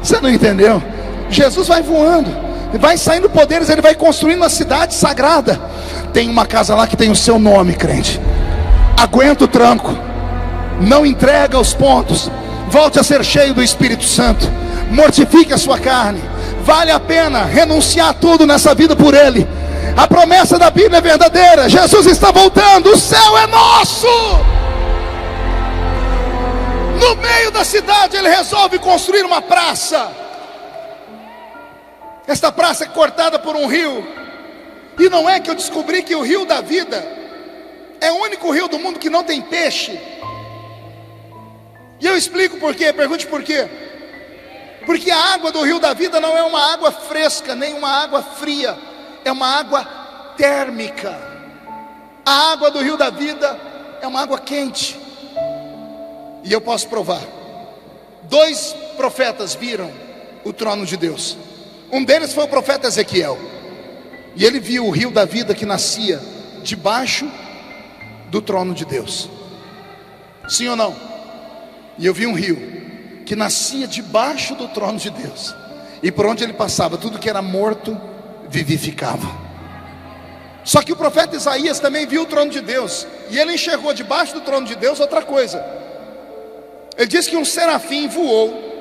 Você não entendeu? Jesus vai voando, vai saindo poderes, Ele vai construindo uma cidade sagrada. Tem uma casa lá que tem o seu nome, crente. Aguenta o tranco, não entrega os pontos, volte a ser cheio do Espírito Santo, mortifique a sua carne. Vale a pena renunciar tudo nessa vida por Ele. A promessa da Bíblia é verdadeira. Jesus está voltando, o céu é nosso. No meio da cidade Ele resolve construir uma praça. Esta praça é cortada por um rio. E não é que eu descobri que o rio da vida é o único rio do mundo que não tem peixe. E eu explico por quê, pergunte por quê. Porque a água do rio da vida não é uma água fresca, nem uma água fria. É uma água térmica. A água do rio da vida é uma água quente. E eu posso provar. 2 profetas viram o trono de Deus. Um deles foi o profeta Ezequiel. E ele viu o rio da vida que nascia debaixo do trono de Deus. Sim ou não? E eu vi um rio que nascia debaixo do trono de Deus. E por onde ele passava, tudo que era morto vivificava. Só que o profeta Isaías também viu o trono de Deus. E ele enxergou debaixo do trono de Deus outra coisa. Ele diz que um serafim voou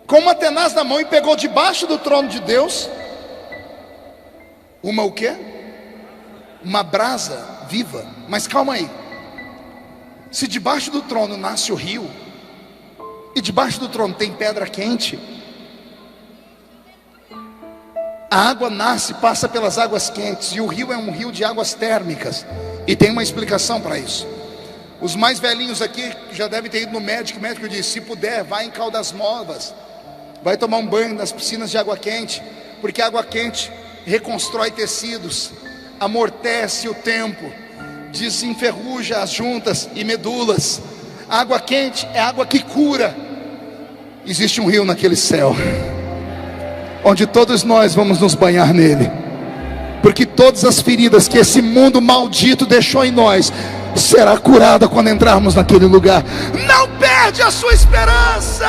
com uma tenaz na mão e pegou debaixo do trono de Deus uma o quê? Uma brasa viva. Mas calma aí. Se debaixo do trono nasce o rio, e debaixo do trono tem pedra quente, a água nasce, passa pelas águas quentes, e o rio é um rio de águas térmicas. E tem uma explicação para isso. Os mais velhinhos aqui já devem ter ido no médico. O médico disse: se puder, vai em Caldas Novas, vai tomar um banho nas piscinas de água quente, porque a água quente reconstrói tecidos, amortece o tempo, desenferruja as juntas e medulas. A água quente é água que cura. Existe um rio naquele céu, onde todos nós vamos nos banhar nele, porque todas as feridas que esse mundo maldito deixou em nós será curada quando entrarmos naquele lugar. Não perde a sua esperança.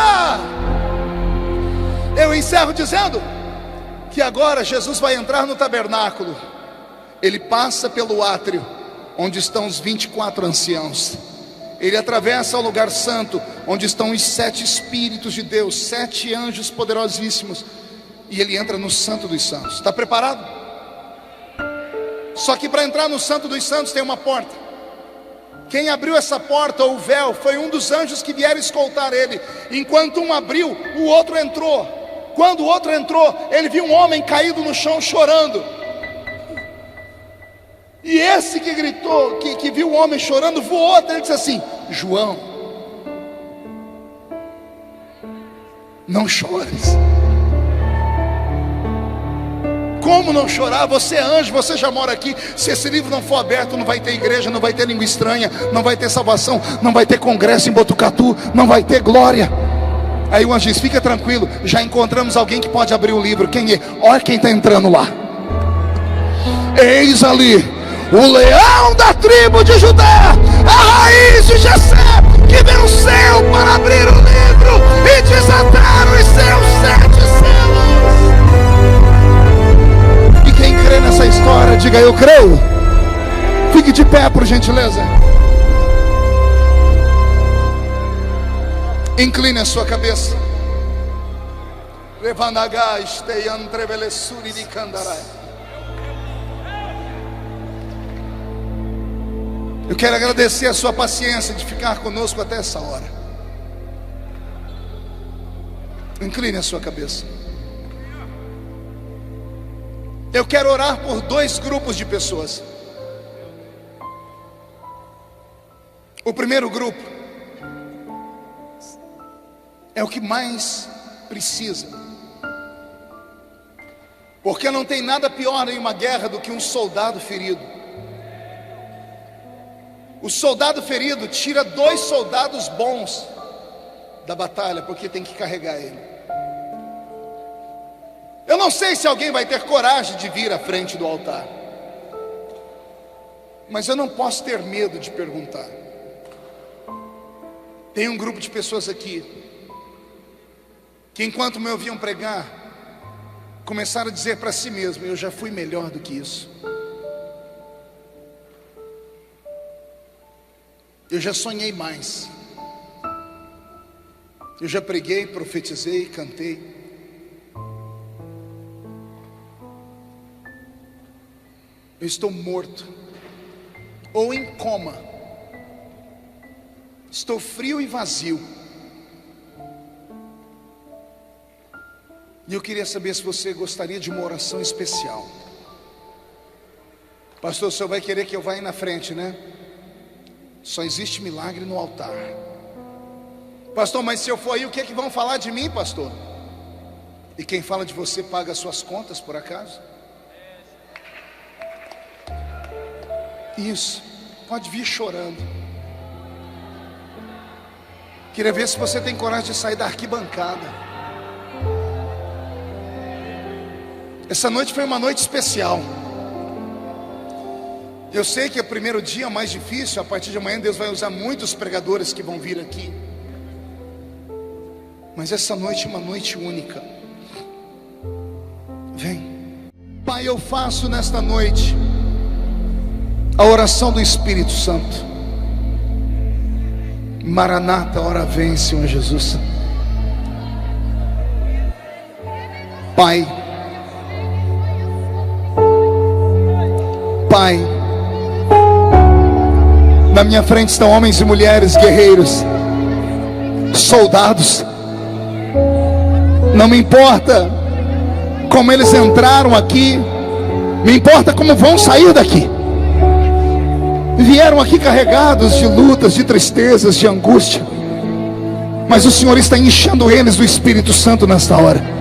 Eu encerro dizendo que agora Jesus vai entrar no tabernáculo. Ele passa pelo átrio, onde estão os 24 anciãos. Ele atravessa o lugar santo, onde estão os 7 Espíritos de Deus, 7 anjos poderosíssimos. E ele entra no Santo dos Santos. Está preparado? Só que para entrar no Santo dos Santos tem uma porta. Quem abriu essa porta, ou o véu, foi um dos anjos que vieram escoltar ele. Enquanto um abriu, o outro entrou. Quando o outro entrou, ele viu um homem caído no chão chorando. E esse que gritou, que viu o homem chorando, voou até ele e disse assim: João, não chores. Como não chorar? Você é anjo, você já mora aqui. Se esse livro não for aberto, não vai ter igreja, não vai ter língua estranha, não vai ter salvação, não vai ter congresso em Botucatu, não vai ter glória. Aí o anjo diz: fica tranquilo, já encontramos alguém que pode abrir o livro. Quem é? Olha quem está entrando lá. Eis ali o leão da tribo de Judá, a raiz de Jessé, que venceu para abrir o livro e desatar os seus 7 selos. E quem crê nessa história, diga: eu creio. Fique de pé, por gentileza. Incline a sua cabeça. Eu quero agradecer a sua paciência de ficar conosco até essa hora. Incline a sua cabeça. Eu quero orar por dois grupos de pessoas. O primeiro grupo é o que mais precisa, porque não tem nada pior em uma guerra do que um soldado ferido. O soldado ferido tira 2 soldados bons da batalha, porque tem que carregar ele. Eu não sei se alguém vai ter coragem de vir à frente do altar, mas eu não posso ter medo de perguntar. Tem um grupo de pessoas aqui que, enquanto me ouviam pregar, começaram a dizer para si mesmo: eu já fui melhor do que isso. Eu já sonhei mais. Eu já preguei, profetizei, cantei. Eu estou morto, ou em coma. Estou frio e vazio. E eu queria saber se você gostaria de uma oração especial. Pastor, o senhor vai querer que eu vá aí na frente, né? Só existe milagre no altar. Pastor, mas se eu for aí, o que é que vão falar de mim, pastor? E quem fala de você paga as suas contas, por acaso? Isso, pode vir chorando. Queria ver se você tem coragem de sair da arquibancada. Essa noite foi uma noite especial. Eu sei que é o primeiro dia mais difícil. A partir de amanhã Deus vai usar muitos pregadores que vão vir aqui. Mas essa noite é uma noite única. Vem. Pai, eu faço nesta noite a oração do Espírito Santo. Maranata, ora vem, Senhor Jesus. Pai, na minha frente estão homens e mulheres guerreiros, soldados. Não me importa como eles entraram aqui, me importa como vão sair daqui. Vieram aqui carregados de lutas, de tristezas, de angústia, mas o Senhor está enchendo eles do Espírito Santo nesta hora.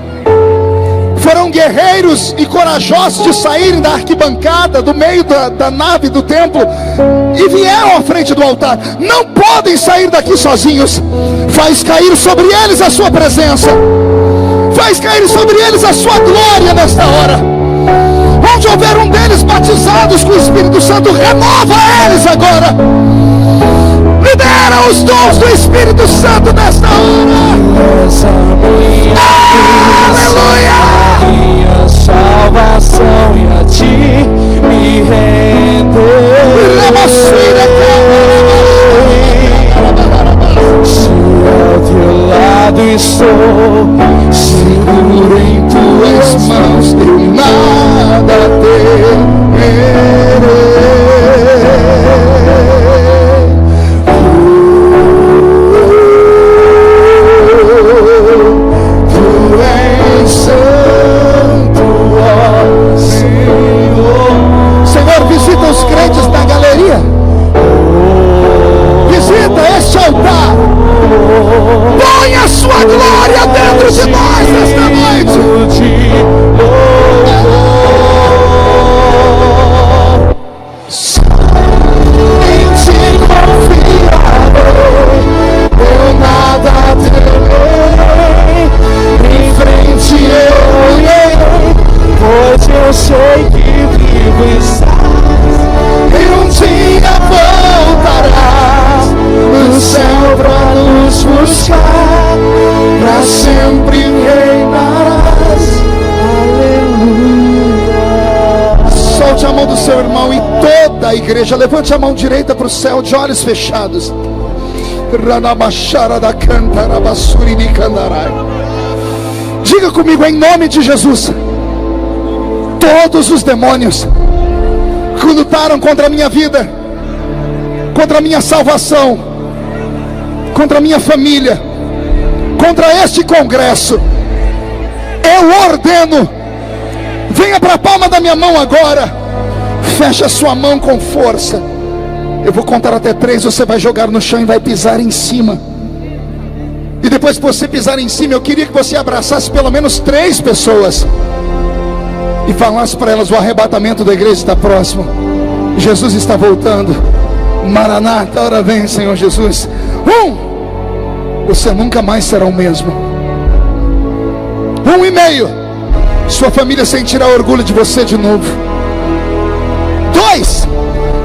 Foram guerreiros e corajosos de saírem da arquibancada, do meio da nave do templo, e vieram à frente do altar. Não podem sair daqui sozinhos. Faz cair sobre eles a sua presença, faz cair sobre eles a sua glória nesta hora. Onde houver um deles batizados com o Espírito Santo, renova eles agora. Libera os dons do Espírito Santo nesta hora. Aleluia. Minha salvação e a ti me rendo. Se ao teu lado estou, seguro em tuas mãos, eu nada temerei. Tu és santo, ó Senhor. Senhor, visita os crentes na galeria. Visita este altar. Põe a sua glória dentro de nós nesta noite. Em ti confiarei, eu nada terei. Em frente eu irei, Pois eu sei que vivo estás, e um dia voltarás no céu pra nos buscar, pra sempre reinarás. Aleluia. Solte a mão do seu irmão e toda a igreja levante a mão direita para o céu de olhos fechados. Diga comigo em nome de Jesus: todos os demônios que lutaram contra a minha vida, contra a minha salvação, contra a minha família, contra este congresso. Eu ordeno, venha para a palma da minha mão agora, feche a sua mão com força. Eu vou contar até 3, você vai jogar no chão e vai pisar em cima. E depois que você pisar em cima, eu queria que você abraçasse pelo menos 3 pessoas e falasse para elas: o arrebatamento da igreja está próximo, Jesus está voltando. Maranata, ora vem, Senhor Jesus. Você nunca mais será o mesmo. 1,5, sua família sentirá orgulho de você de novo. 2,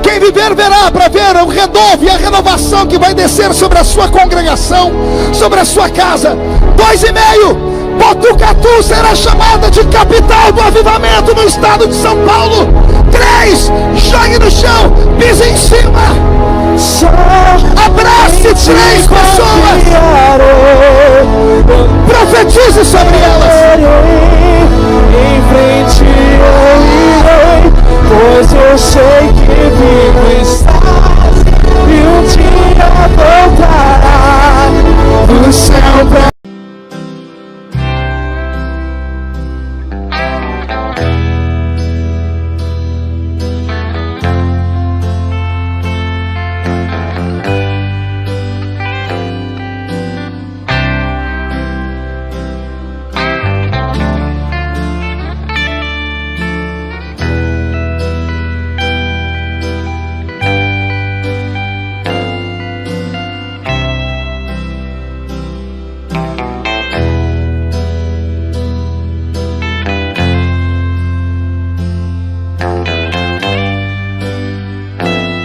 quem viver verá, para ver o renovo e a renovação que vai descer sobre a sua congregação, sobre a sua casa. 2,5, Botucatu será chamada de capital do avivamento no estado de São Paulo. 3, jogue no chão, pise em cima, abrace 3 pessoas, profetize sobre elas. Em frente eu irei, pois eu sei que